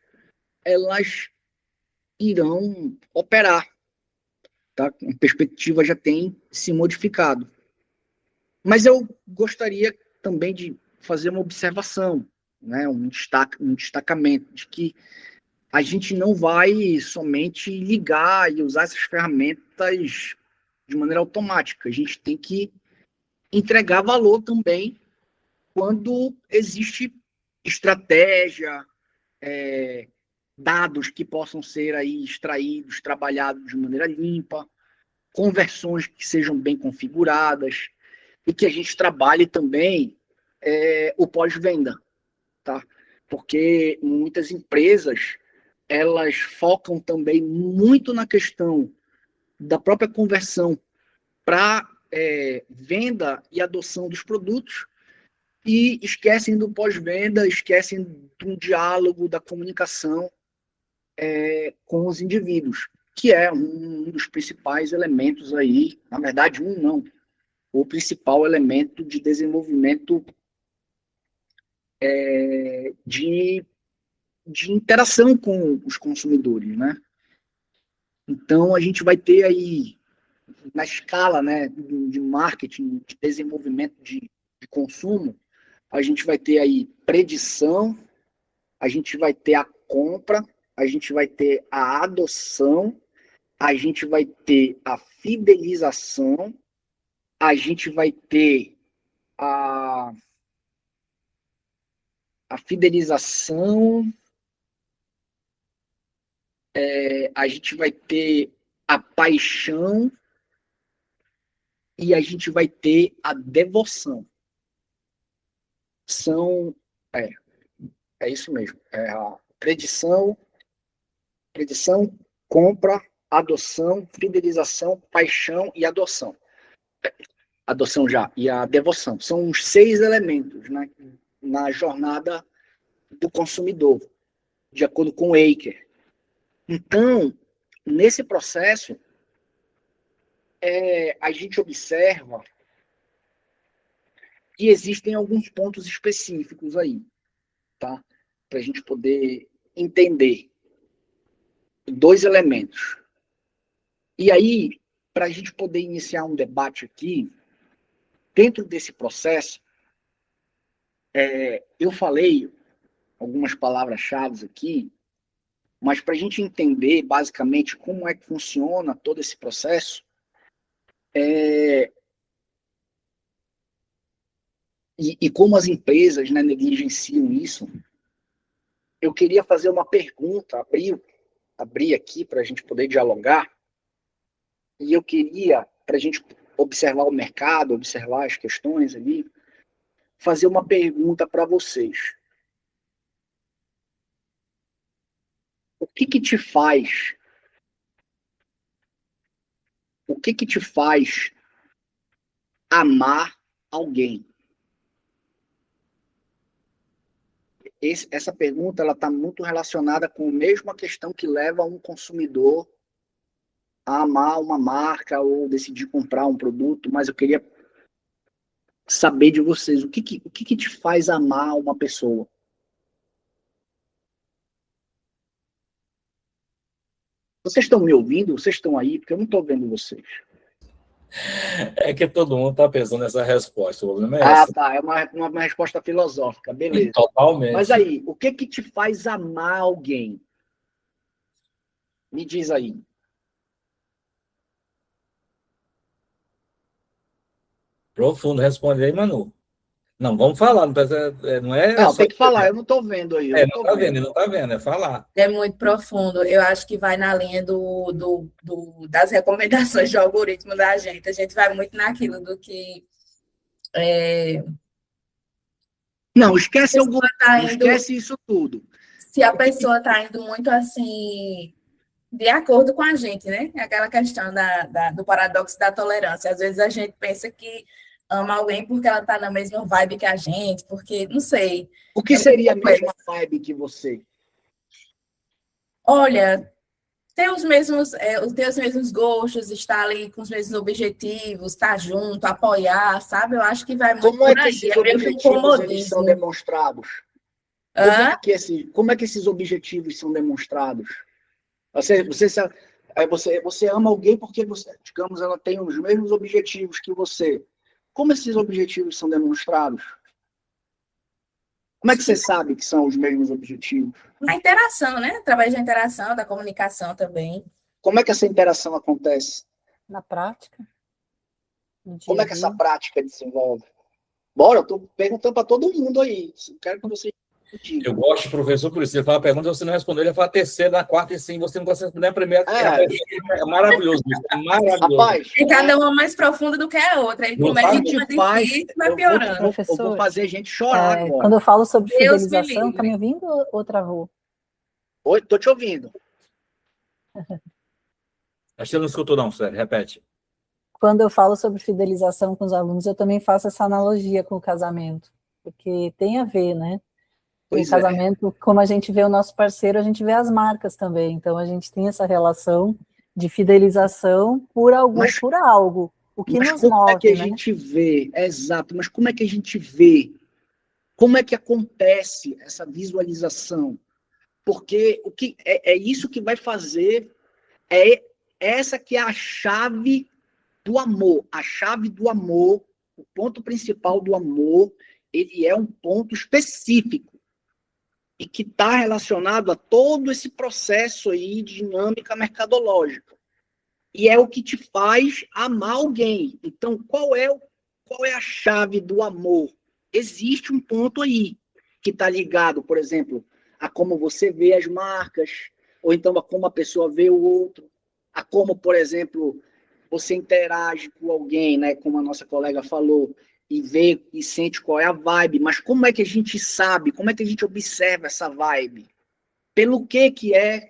elas irão operar, tá? A perspectiva já tem se modificado. Mas eu gostaria também de fazer uma observação, né? um destacamento de que a gente não vai somente ligar e usar essas ferramentas de maneira automática. A gente tem que entregar valor também quando existe estratégia, dados que possam ser aí extraídos, trabalhados de maneira limpa, conversões que sejam bem configuradas e que a gente trabalhe também o pós-venda, tá? Porque muitas empresas elas focam também muito na questão da própria conversão para venda e adoção dos produtos e esquecem do pós-venda, esquecem do diálogo, da comunicação com os indivíduos, que é um dos principais elementos aí, na verdade o principal elemento de desenvolvimento de interação com os consumidores, né? Então, a gente vai ter aí, na escala, né, de marketing, de desenvolvimento de consumo, a gente vai ter aí predição, a gente vai ter a compra, a gente vai ter a adoção, a gente vai ter a fidelização, a gente vai ter a fidelização, a gente vai ter a paixão e a gente vai ter a devoção. São, é isso mesmo, a predição, compra, adoção, fidelização, paixão e adoção. Adoção já, e a devoção. São os 6 elementos, né, na jornada do consumidor, de acordo com o Eicher. Então, nesse processo, a gente observa que existem alguns pontos específicos aí, tá? Para a gente poder entender 2 elementos. E aí, para a gente poder iniciar um debate aqui, dentro desse processo, eu falei algumas palavras-chave aqui, mas para a gente entender basicamente como é que funciona todo esse processo, e como as empresas, né, negligenciam isso, eu queria fazer uma pergunta, abrir aqui para a gente poder dialogar, e eu queria, para a gente observar o mercado, observar as questões ali, fazer uma pergunta para vocês. O que que te faz amar alguém? Essa pergunta está muito relacionada com a mesma questão que leva um consumidor a amar uma marca ou decidir comprar um produto, mas eu queria saber de vocês, o que te faz amar uma pessoa? Vocês estão me ouvindo? Vocês estão aí? Porque eu não estou vendo vocês. É que todo mundo está pensando nessa resposta. O problema é esse. Tá. É uma resposta filosófica. Beleza. Totalmente. Mas aí, o que te faz amar alguém? Me diz aí. Profundo. Responde aí, Manu. Não, vamos falar. Não é Não, só... tem que falar. Eu não estou vendo aí. Não está vendo, não está vendo. É falar. É muito profundo. Eu acho que vai na linha das recomendações de algoritmo da gente. A gente vai muito naquilo do que... Não, esquece esquece isso tudo. Se a pessoa está indo muito assim, de acordo com a gente, né? Aquela questão do paradoxo da tolerância. Às vezes a gente pensa que ama alguém porque ela está na mesma vibe que a gente, porque, não sei. O que seria a mesma vibe que você? Olha, ter os mesmos gostos, estar ali com os mesmos objetivos, estar junto, apoiar, sabe? Eu acho que vai muito Como é por que aí. esses É meio que um objetivos eles são comodismo. demonstrados? Hã? Como é que esses objetivos são demonstrados? Você ama alguém porque você, digamos, ela tem os mesmos objetivos que você. Como esses objetivos são demonstrados? Como é que você sabe que são os mesmos objetivos? Na interação, né? Através da interação, da comunicação também. Como é que essa interação acontece? Na prática, no dia Como a é que essa dia. prática desenvolve? Bora, eu estou perguntando para todo mundo aí. Quero que vocês digam. Eu gosto de professor por isso. Ele fala a pergunta, você não respondeu, ele fala a terceira, na quarta e sim, você não consegue responder a primeira. É maravilhoso isso, é maravilhoso. Rapaz, E cada uma mais profunda do que a outra. Ele Não começa faz com uma faz. difícil e vai Eu piorando. vou Professor, fazer a gente chorar agora. Quando eu falo sobre Deus me fidelização, tá livre. me ouvindo ou travou? Oi, tô te ouvindo. Acho que você não escutou não, sério, repete. Quando eu falo sobre fidelização com os alunos, eu também faço essa analogia com o casamento, porque tem a ver, né? O Pois é. casamento, como a gente vê o nosso parceiro, a gente vê as marcas também. Então, a gente tem essa relação de fidelização por algo, o que Mas nos como é que move, a né? gente vê? Exato, mas como é que a gente vê? Como é que acontece essa visualização? Porque o que é isso que vai fazer, é essa que é a chave do amor. A chave do amor, o ponto principal do amor, ele é um ponto específico e que está relacionado a todo esse processo aí de dinâmica mercadológica. E é o que te faz amar alguém. Então, qual é a chave do amor? Existe um ponto aí que está ligado, por exemplo, a como você vê as marcas, ou então a como a pessoa vê o outro, a como, por exemplo, você interage com alguém, né, como a nossa colega falou, e vê e sente qual é a vibe, mas como é que a gente sabe, como é que a gente observa essa vibe? Pelo que é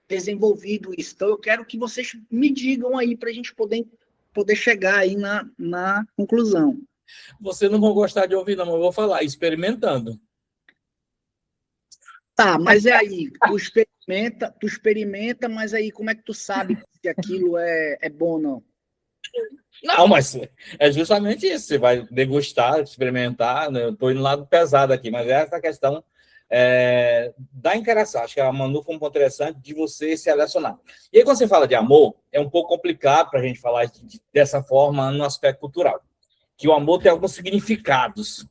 desenvolvido isso. Então, eu quero que vocês me digam aí para a gente poder chegar aí na conclusão. Vocês não vão gostar de ouvir não, mas eu vou falar, experimentando. Tá, mas é aí, tu experimenta, mas aí como é que tu sabe se aquilo é bom ou não? Não, mas é justamente isso. Você vai degustar, experimentar, né? Eu estou indo lado pesado aqui, mas é essa questão da interação. Acho que a Manu foi um ponto interessante de você se relacionar. E aí, quando você fala de amor, é um pouco complicado para a gente falar dessa forma no aspecto cultural, que o amor tem alguns significados.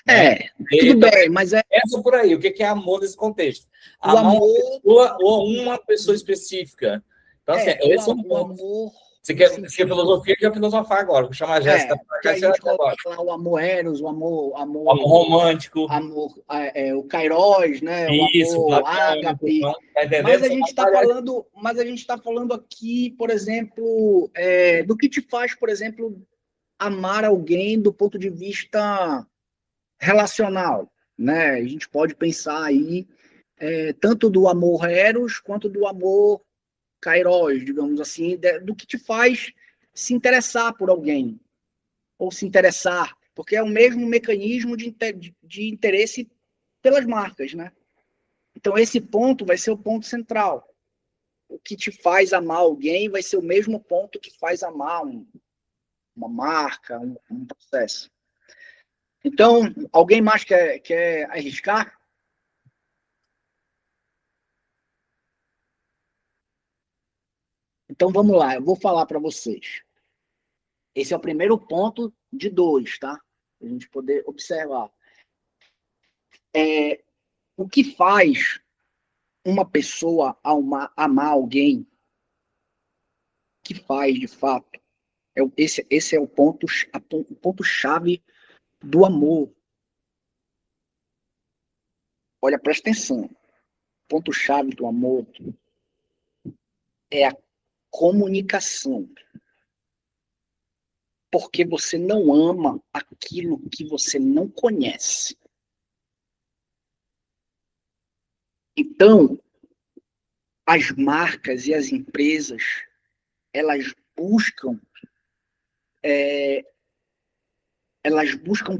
Né? Tudo bem, mas Essa por aí, o que é amor nesse contexto? o Amar amor uma pessoa ou uma pessoa específica. Então, assim, esse é um o ponto. amor. Você quer filosofia, quer filosofar agora. Vou chamar a Jéssica para que cá. a gente coloca lá o amor eros, o amor romântico. O Kairos, né? Isso, o amor platônico. ágape. Tá mas a gente está falando aqui, por exemplo, do que te faz, por exemplo, amar alguém do ponto de vista relacional, né? A gente pode pensar aí tanto do amor eros quanto do amor Kairos, digamos assim, do que te faz se interessar por alguém, ou se interessar, porque é o mesmo mecanismo de interesse pelas marcas, né? Então, esse ponto vai ser o ponto central. O que te faz amar alguém vai ser o mesmo ponto que faz amar uma marca, um processo. Então, alguém mais quer arriscar? Então, vamos lá, eu vou falar para vocês. Esse é o primeiro ponto de 2, tá? Para a gente poder observar. O que faz uma pessoa amar alguém, o que faz de fato, esse é o ponto-chave do amor. Olha, presta atenção. O ponto-chave do amor é a comunicação. Porque você não ama aquilo que você não conhece. Então, as marcas e as empresas, elas buscam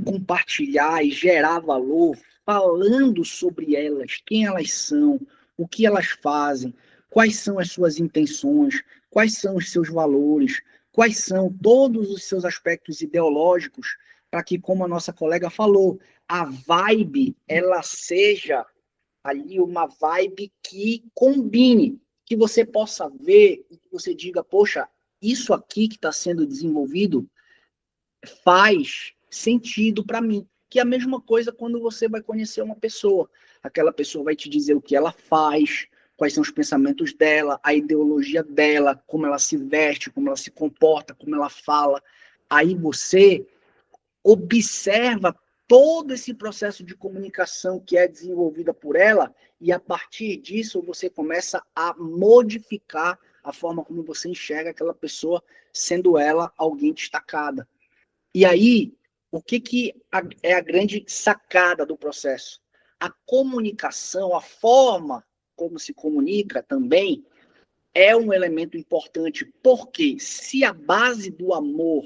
compartilhar e gerar valor falando sobre elas, quem elas são, o que elas fazem, quais são as suas intenções, quais são os seus valores, quais são todos os seus aspectos ideológicos, para que, como a nossa colega falou, a vibe, ela seja ali uma vibe que combine, que você possa ver e que você diga, poxa, isso aqui que está sendo desenvolvido faz sentido para mim. Que é a mesma coisa quando você vai conhecer uma pessoa. Aquela pessoa vai te dizer o que ela faz, quais são os pensamentos dela, a ideologia dela, como ela se veste, como ela se comporta, como ela fala. Aí você observa todo esse processo de comunicação que é desenvolvida por ela e a partir disso você começa a modificar a forma como você enxerga aquela pessoa, sendo ela alguém destacada. E aí, o que é a grande sacada do processo? A comunicação, a forma como se comunica também é um elemento importante, porque se a base do amor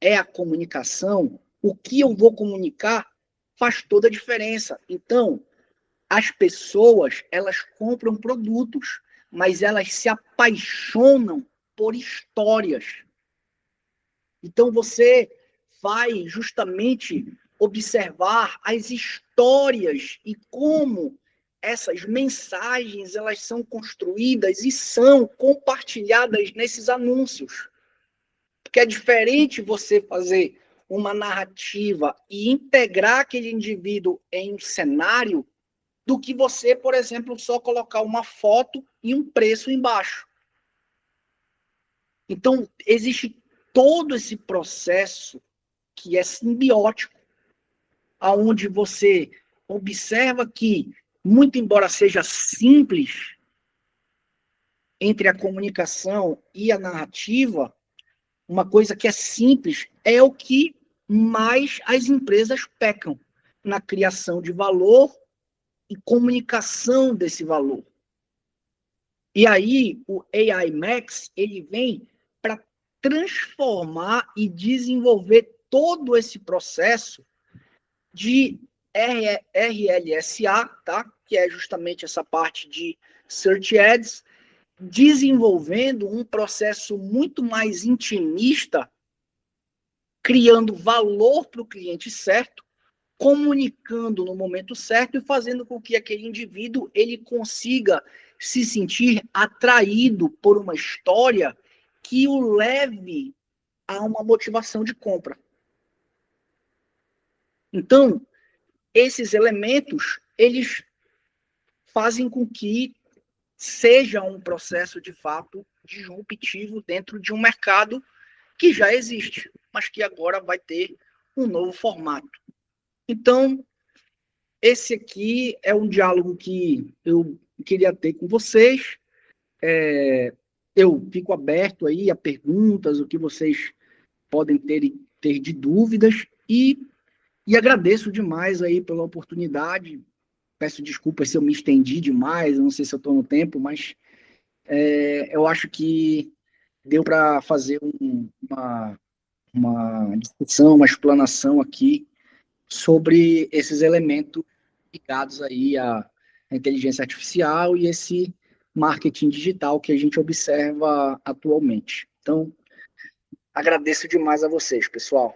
é a comunicação, o que eu vou comunicar faz toda a diferença. Então, as pessoas, elas compram produtos, mas elas se apaixonam por histórias. Então, você vai justamente observar as histórias e como essas mensagens elas são construídas e são compartilhadas nesses anúncios. Porque é diferente você fazer uma narrativa e integrar aquele indivíduo em um cenário do que você, por exemplo, só colocar uma foto e um preço embaixo. Então, existe todo esse processo que é simbiótico, aonde você observa que, muito embora seja simples, entre a comunicação e a narrativa, uma coisa que é simples é o que mais as empresas pecam na criação de valor e comunicação desse valor. E aí, o AI Max, ele vem para transformar e desenvolver todo esse processo de RLSA, tá? Que é justamente essa parte de Search Ads, desenvolvendo um processo muito mais intimista, criando valor para o cliente certo, comunicando no momento certo e fazendo com que aquele indivíduo ele consiga se sentir atraído por uma história que o leve a uma motivação de compra. Então, esses elementos, eles fazem com que seja um processo, de fato, disruptivo dentro de um mercado que já existe, mas que agora vai ter um novo formato. Então, esse aqui é um diálogo que eu queria ter com vocês. Eu fico aberto aí a perguntas, o que vocês podem ter de dúvidas, e agradeço demais aí pela oportunidade. Peço desculpas se eu me estendi demais, não sei se eu estou no tempo, mas eu acho que deu para fazer uma discussão, uma explanação aqui sobre esses elementos ligados aí à inteligência artificial e esse marketing digital que a gente observa atualmente. Então, agradeço demais a vocês, pessoal.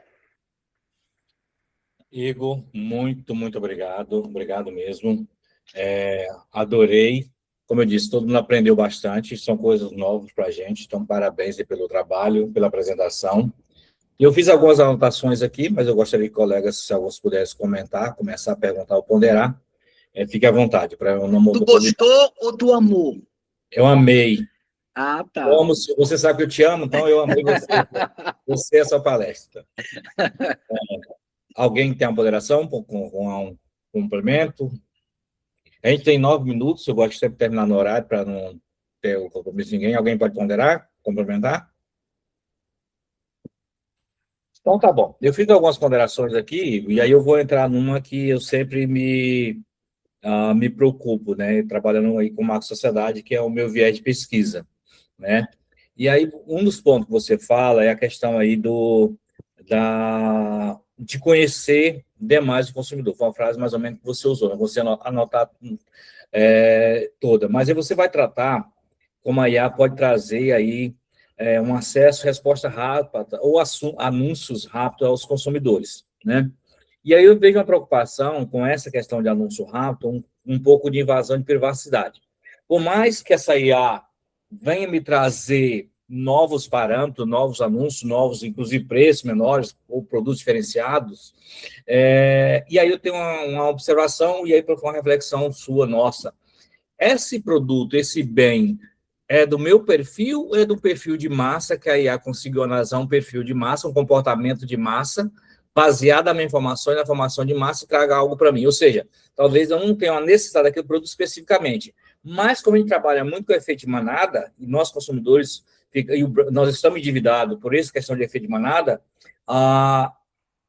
Igor, muito, muito obrigado. Obrigado mesmo. Adorei. Como eu disse, todo mundo aprendeu bastante. São coisas novas para a gente. Então, parabéns aí pelo trabalho, pela apresentação. Eu fiz algumas anotações aqui, mas eu gostaria que colegas, se alguns pudessem comentar, começar a perguntar ou ponderar. Fique à vontade. Para eu não Tu gostou ou tu amou? Eu amei. Ah, tá. Como se você sabe que eu te amo, então eu amei você. Você é a sua palestra. Alguém tem uma ponderação com um complemento? A gente tem 9 minutos, eu gosto de sempre terminar no horário para não ter o compromisso de ninguém. Alguém pode ponderar, complementar? Então, tá bom. Eu fiz algumas ponderações aqui, e aí eu vou entrar numa que eu sempre me preocupo, né? Trabalhando aí com Marco Sociedade, que é o meu viés de pesquisa, né? E aí, um dos pontos que você fala é a questão aí de conhecer demais o consumidor. Foi uma frase mais ou menos que você usou, não vou anotar toda. Mas aí você vai tratar como a IA pode trazer aí um acesso, resposta rápida ou anúncios rápidos aos consumidores, né? E aí eu vejo uma preocupação com essa questão de anúncio rápido, um pouco de invasão de privacidade. Por mais que essa IA venha me trazer novos parâmetros, novos anúncios, novos, inclusive, preços menores ou produtos diferenciados, e aí eu tenho uma observação e aí para uma reflexão sua, nossa. Esse produto, esse bem, é do meu perfil ou é do perfil de massa que a IA conseguiu analisar um perfil de massa, um comportamento de massa, baseado na minha informação e na formação de massa e traga algo para mim. Ou seja, talvez eu não tenha uma necessidade daquele produto especificamente, mas como a gente trabalha muito com efeito de manada, e nós consumidores, nós estamos endividados por essa questão de efeito de manada,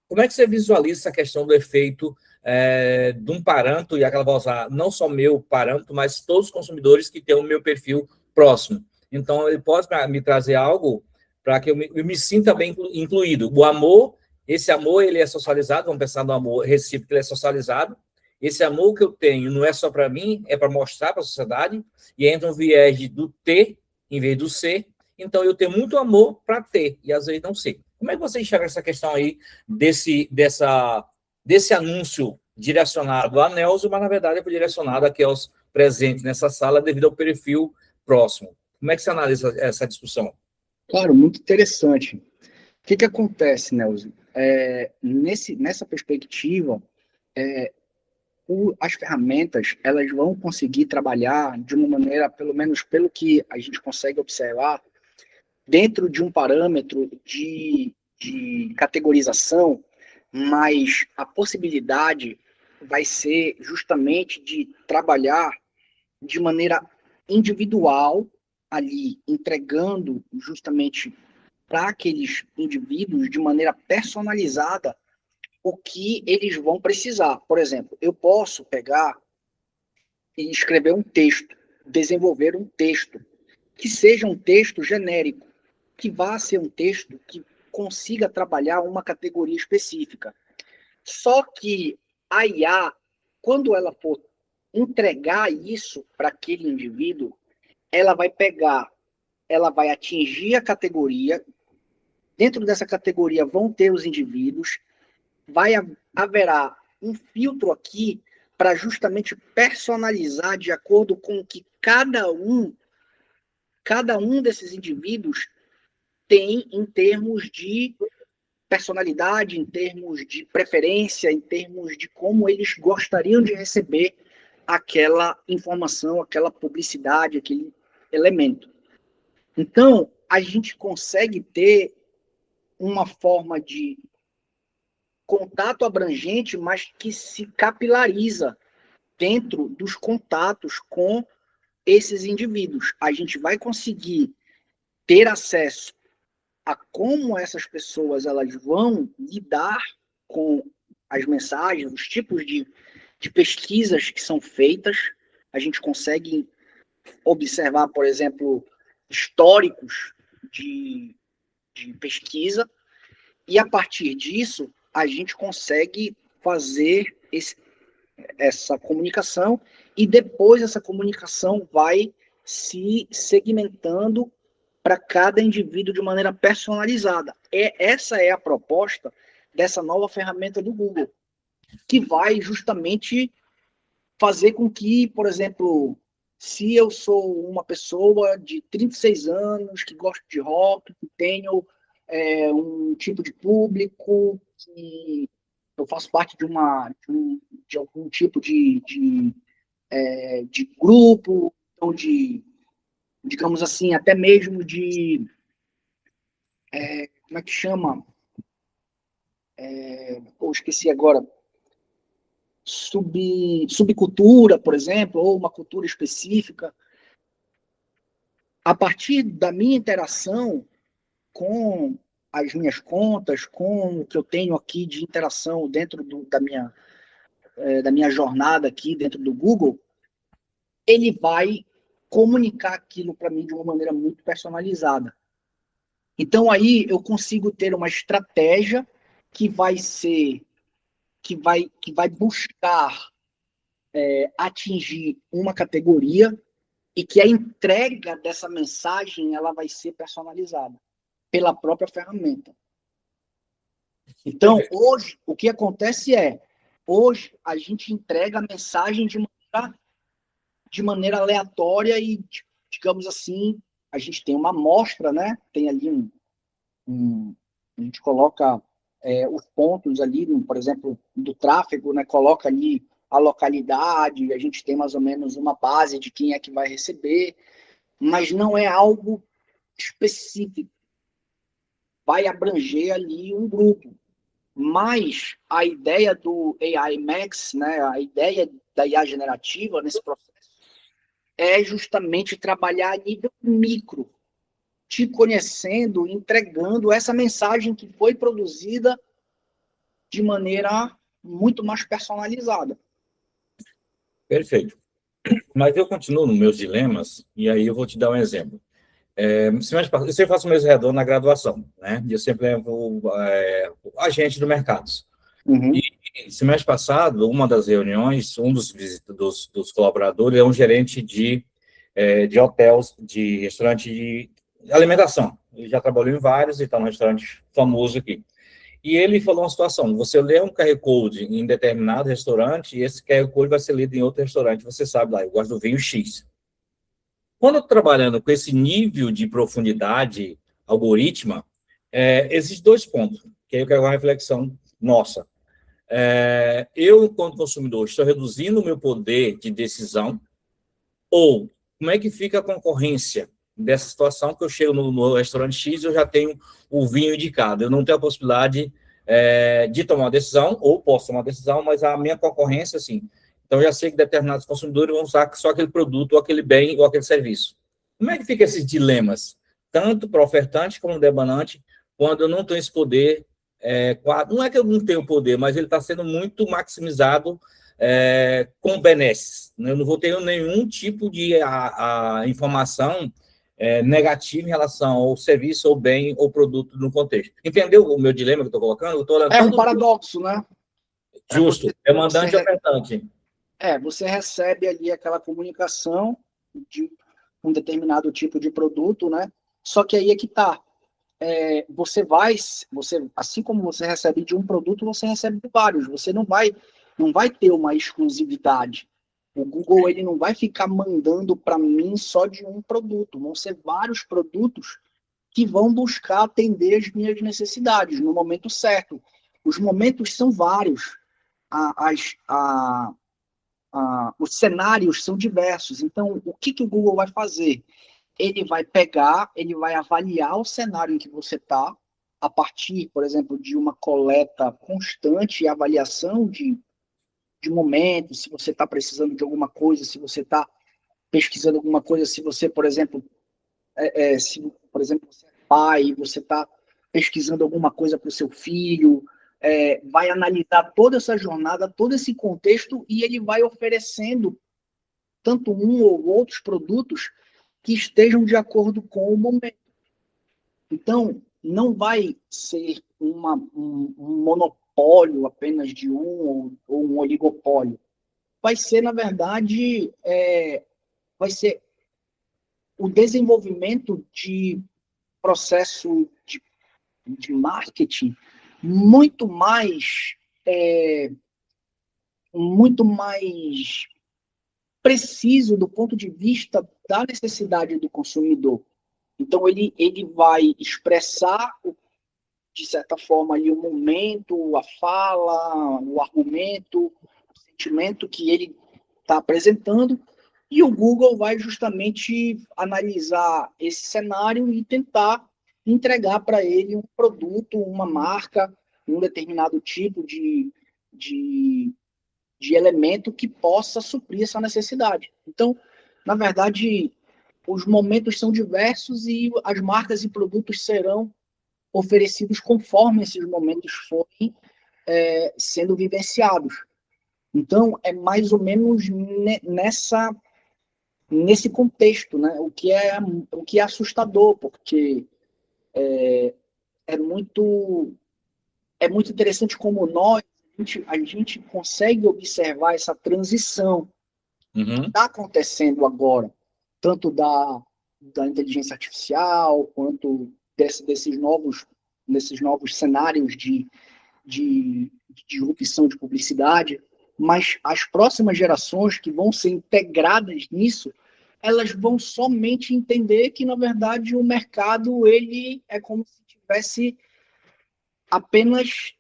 como é que você visualiza essa questão do efeito de um parâmetro, e aquela vai usar não só meu parâmetro, mas todos os consumidores que têm o meu perfil próximo? Então, ele pode me trazer algo para que eu me sinta bem incluído. O amor, esse amor, ele é socializado, vamos pensar no amor recíproco, ele é socializado. Esse amor que eu tenho não é só para mim, é para mostrar para a sociedade, e entra um viés do ter em vez do ser. Então, eu tenho muito amor para ter, e às vezes não ser. Como é que você enxerga essa questão aí desse anúncio direcionado a Nelson, mas, na verdade, é direcionado aqui aos presentes nessa sala devido ao perfil próximo? Como é que você analisa essa discussão? Claro, muito interessante. O que acontece, Nelson? Nessa perspectiva, as ferramentas elas vão conseguir trabalhar de uma maneira, pelo menos pelo que a gente consegue observar, dentro de um parâmetro de categorização, mas a possibilidade vai ser justamente de trabalhar de maneira individual ali, entregando justamente para aqueles indivíduos de maneira personalizada o que eles vão precisar. Por exemplo, eu posso pegar e escrever um texto, desenvolver um texto, que seja um texto genérico, que vá ser um texto que consiga trabalhar uma categoria específica. Só que a IA, quando ela for entregar isso para aquele indivíduo, ela vai pegar, ela vai atingir a categoria, dentro dessa categoria vão ter os indivíduos, haverá um filtro aqui para justamente personalizar de acordo com o que cada um desses indivíduos tem em termos de personalidade, em termos de preferência, em termos de como eles gostariam de receber aquela informação, aquela publicidade, aquele elemento. Então, a gente consegue ter uma forma de contato abrangente, mas que se capilariza dentro dos contatos com esses indivíduos. A gente vai conseguir ter acesso a como essas pessoas elas vão lidar com as mensagens, os tipos de pesquisas que são feitas. A gente consegue observar, por exemplo, históricos de pesquisa, e a partir disso a gente consegue fazer essa comunicação, e depois essa comunicação vai se segmentando para cada indivíduo de maneira personalizada. Essa é a proposta dessa nova ferramenta do Google, que vai justamente fazer com que, por exemplo, se eu sou uma pessoa de 36 anos, que gosta de rock, que tenho um tipo de público, que eu faço parte de algum tipo de grupo, então digamos assim, até mesmo como é que chama? Esqueci agora. Subcultura, por exemplo, ou uma cultura específica. A partir da minha interação com as minhas contas, com o que eu tenho aqui de interação dentro da minha jornada aqui dentro do Google, ele vai comunicar aquilo para mim de uma maneira muito personalizada. Então, aí eu consigo ter uma estratégia que vai buscar atingir uma categoria e que a entrega dessa mensagem ela vai ser personalizada pela própria ferramenta. Então, hoje, o que acontece hoje a gente entrega a mensagem de maneira aleatória e, digamos assim, a gente tem uma amostra, né? Tem ali a gente coloca os pontos ali, por exemplo, do tráfego, né? Coloca ali a localidade, a gente tem mais ou menos uma base de quem é que vai receber, mas não é algo específico. Vai abranger ali um grupo. Mas a ideia do AI Max, né, a ideia da IA generativa nesse processo é justamente trabalhar a nível micro, te conhecendo, entregando essa mensagem que foi produzida de maneira muito mais personalizada. Perfeito. Mas eu continuo nos meus dilemas, e aí eu vou te dar um exemplo. Eu sempre faço meus redor na graduação, né? E eu sempre levo agente do mercado. Uhum. E semestre passado, uma das reuniões, um dos colaboradores é um gerente de hotéis, de restaurante de alimentação. Ele já trabalhou em vários e está num restaurante famoso aqui. E ele falou uma situação: você lê um QR Code em determinado restaurante e esse QR Code vai ser lido em outro restaurante. Você sabe lá, eu gosto do vinho X. Quando eu estou trabalhando com esse nível de profundidade algorítmica, existem dois pontos, que aí eu quero uma reflexão nossa. Eu, enquanto consumidor, estou reduzindo o meu poder de decisão, ou como é que fica a concorrência dessa situação que eu chego no restaurante X e eu já tenho o vinho indicado? Eu não tenho a possibilidade de tomar uma decisão, ou posso tomar uma decisão, mas a minha concorrência, assim. Então, eu já sei que determinados consumidores vão usar só aquele produto, ou aquele bem, ou aquele serviço. Como é que fica esses dilemas, tanto para o ofertante como o demandante, quando eu não tenho esse poder? Não é que eu não tenho poder, mas ele está sendo muito maximizado com benesses. Eu não vou ter nenhum tipo de informação negativa em relação ao serviço, ou bem, ou produto no contexto. Entendeu o meu dilema que eu estou colocando? Eu tô É um paradoxo, né? Justo, demandante e ofertante. Você recebe ali aquela comunicação de um determinado tipo de produto, né? Só que aí é que tá. Você, assim como você recebe de um produto, você recebe de vários. Você não vai ter uma exclusividade. O Google ele não vai ficar mandando para mim só de um produto. Vão ser vários produtos que vão buscar atender as minhas necessidades no momento certo. Os momentos são vários. Os cenários são diversos. Então, o que o Google vai fazer? Ele vai avaliar o cenário em que você está, a partir, por exemplo, de uma coleta constante e avaliação de momentos, se você está precisando de alguma coisa, se você está pesquisando alguma coisa, se você, por exemplo, você é pai, você está pesquisando alguma coisa para o seu filho, vai analisar toda essa jornada, todo esse contexto, e ele vai oferecendo tanto um ou outros produtos que estejam de acordo com o momento. Então, não vai ser um monopólio apenas de um ou um oligopólio. Vai ser, na verdade, vai ser o desenvolvimento de processo de marketing muito mais preciso do ponto de vista da necessidade do consumidor. Então, ele vai expressar, de certa forma, ali, o momento, a fala, o argumento, o sentimento que ele está apresentando, e o Google vai justamente analisar esse cenário e tentar entregar para ele um produto, uma marca, um determinado tipo de elemento que possa suprir essa necessidade. Então, na verdade, os momentos são diversos e as marcas e produtos serão oferecidos conforme esses momentos forem sendo vivenciados. Então, é mais ou menos nesse contexto, né? O que é assustador, porque é muito interessante como a gente consegue observar essa transição que está acontecendo agora. tanto da inteligência artificial, quanto desses novos cenários de disrupção de publicidade, mas as próximas gerações que vão ser integradas nisso, elas vão somente entender que, na verdade, o mercado ele é como se tivesse apenas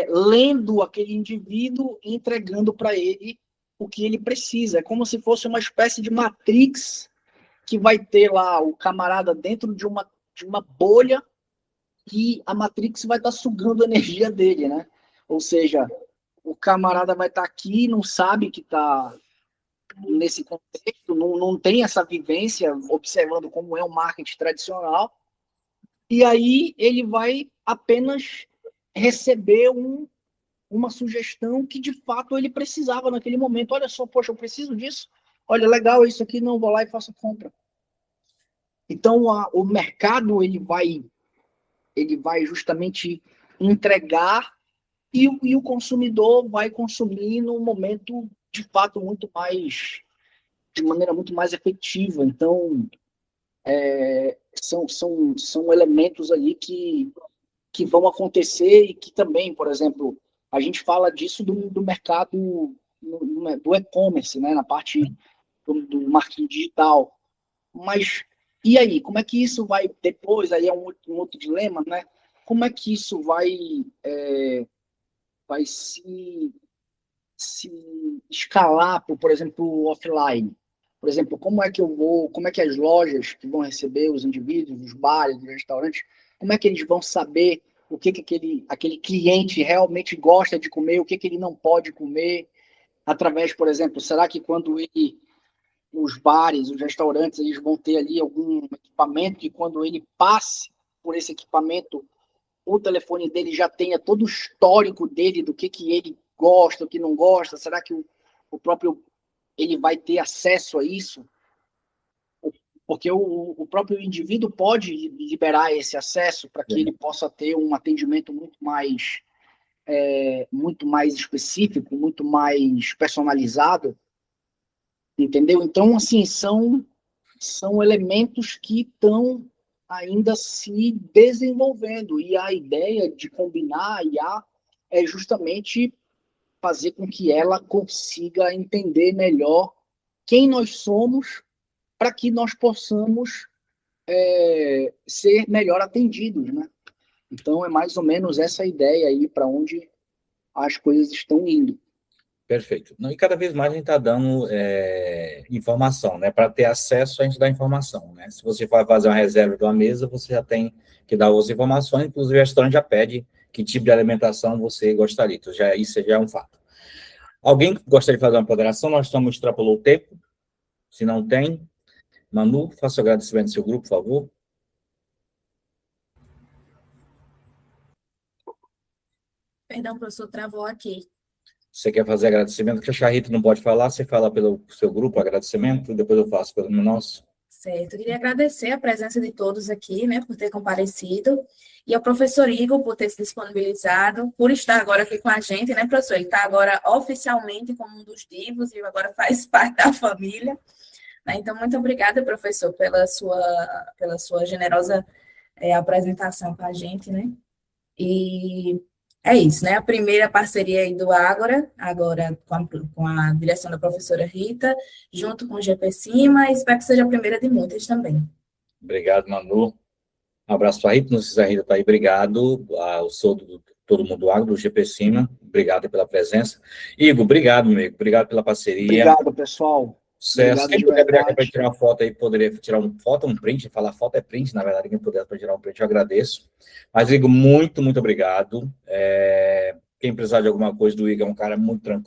lendo aquele indivíduo e entregando para ele o que ele precisa. É como se fosse uma espécie de Matrix que vai ter lá o camarada dentro de uma bolha e a Matrix vai estar sugando a energia dele, né? Ou seja, o camarada vai estar aqui, não sabe que está nesse contexto, não tem essa vivência observando como é o marketing tradicional, e aí ele vai apenas receber uma sugestão que de fato ele precisava naquele momento. Olha só, poxa, eu preciso disso. Olha, legal isso aqui, não, vou lá e faço compra. Então, o mercado ele vai justamente entregar e o consumidor vai consumir num momento, de fato, de maneira muito mais efetiva. Então, são elementos ali que vão acontecer e que também, por exemplo, a gente fala disso do mercado, do e-commerce, né, na parte do marketing digital. Mas, e aí, como é que isso vai, depois, aí é um outro dilema, né? Como é que isso vai se escalar, por exemplo, offline? Por exemplo, como é que as lojas que vão receber os indivíduos, os bares, os restaurantes, como é que eles vão saber o que aquele cliente realmente gosta de comer, o que ele não pode comer, através, por exemplo, será que quando os bares, os restaurantes, eles vão ter ali algum equipamento que quando ele passe por esse equipamento, o telefone dele já tenha todo o histórico dele, do que ele gosta, o que não gosta? Será que o próprio ele vai ter acesso a isso? Porque o próprio indivíduo pode liberar esse acesso para que ele possa ter um atendimento muito mais específico, muito mais personalizado, entendeu? Então, assim, são elementos que estão ainda se desenvolvendo, e a ideia de combinar a IA é justamente fazer com que ela consiga entender melhor quem nós somos para que nós possamos ser melhor atendidos, né? Então, é mais ou menos essa ideia aí para onde as coisas estão indo. Perfeito. E cada vez mais a gente está dando informação, né? Para ter acesso, a gente dá informação, né? Se você vai fazer uma reserva de uma mesa, você já tem que dar as informações, inclusive o restaurante já pede que tipo de alimentação você gostaria. Então, isso já é um fato. Alguém gostaria de fazer uma ponderação? Nós estamos extrapolou o tempo. Se não tem, Manu, faça o agradecimento do seu grupo, por favor. Perdão, professor, travou aqui. Você quer fazer agradecimento? Que a Charrita não pode falar, você fala pelo seu grupo, agradecimento, depois eu faço pelo nosso. Certo, eu queria agradecer a presença de todos aqui, né, por ter comparecido, e ao professor Igor por ter se disponibilizado, por estar agora aqui com a gente, né, professor? Ele está agora oficialmente como um dos divos e agora faz parte da família, né? Então, muito obrigada, professor, pela sua generosa apresentação com a gente, né? E é isso, né? A primeira parceria aí do Ágora, agora com a direção da professora Rita, junto com o GPCima, e espero que seja a primeira de muitas também. Obrigado, Manu. Um abraço para a Rita, não sei se a Rita está aí, obrigado. Sou do Todo Mundo do Agro, do GPCima, obrigado pela presença. Igor, obrigado, amigo, obrigado pela parceria. Obrigado, pessoal. Sucesso. Quem puder para tirar uma foto aí, poderia tirar uma foto, um print, falar foto é print, na verdade, quem puder para tirar um print, eu agradeço. Mas, Igor, muito, muito obrigado. Quem precisar de alguma coisa do Igor é um cara muito tranquilo.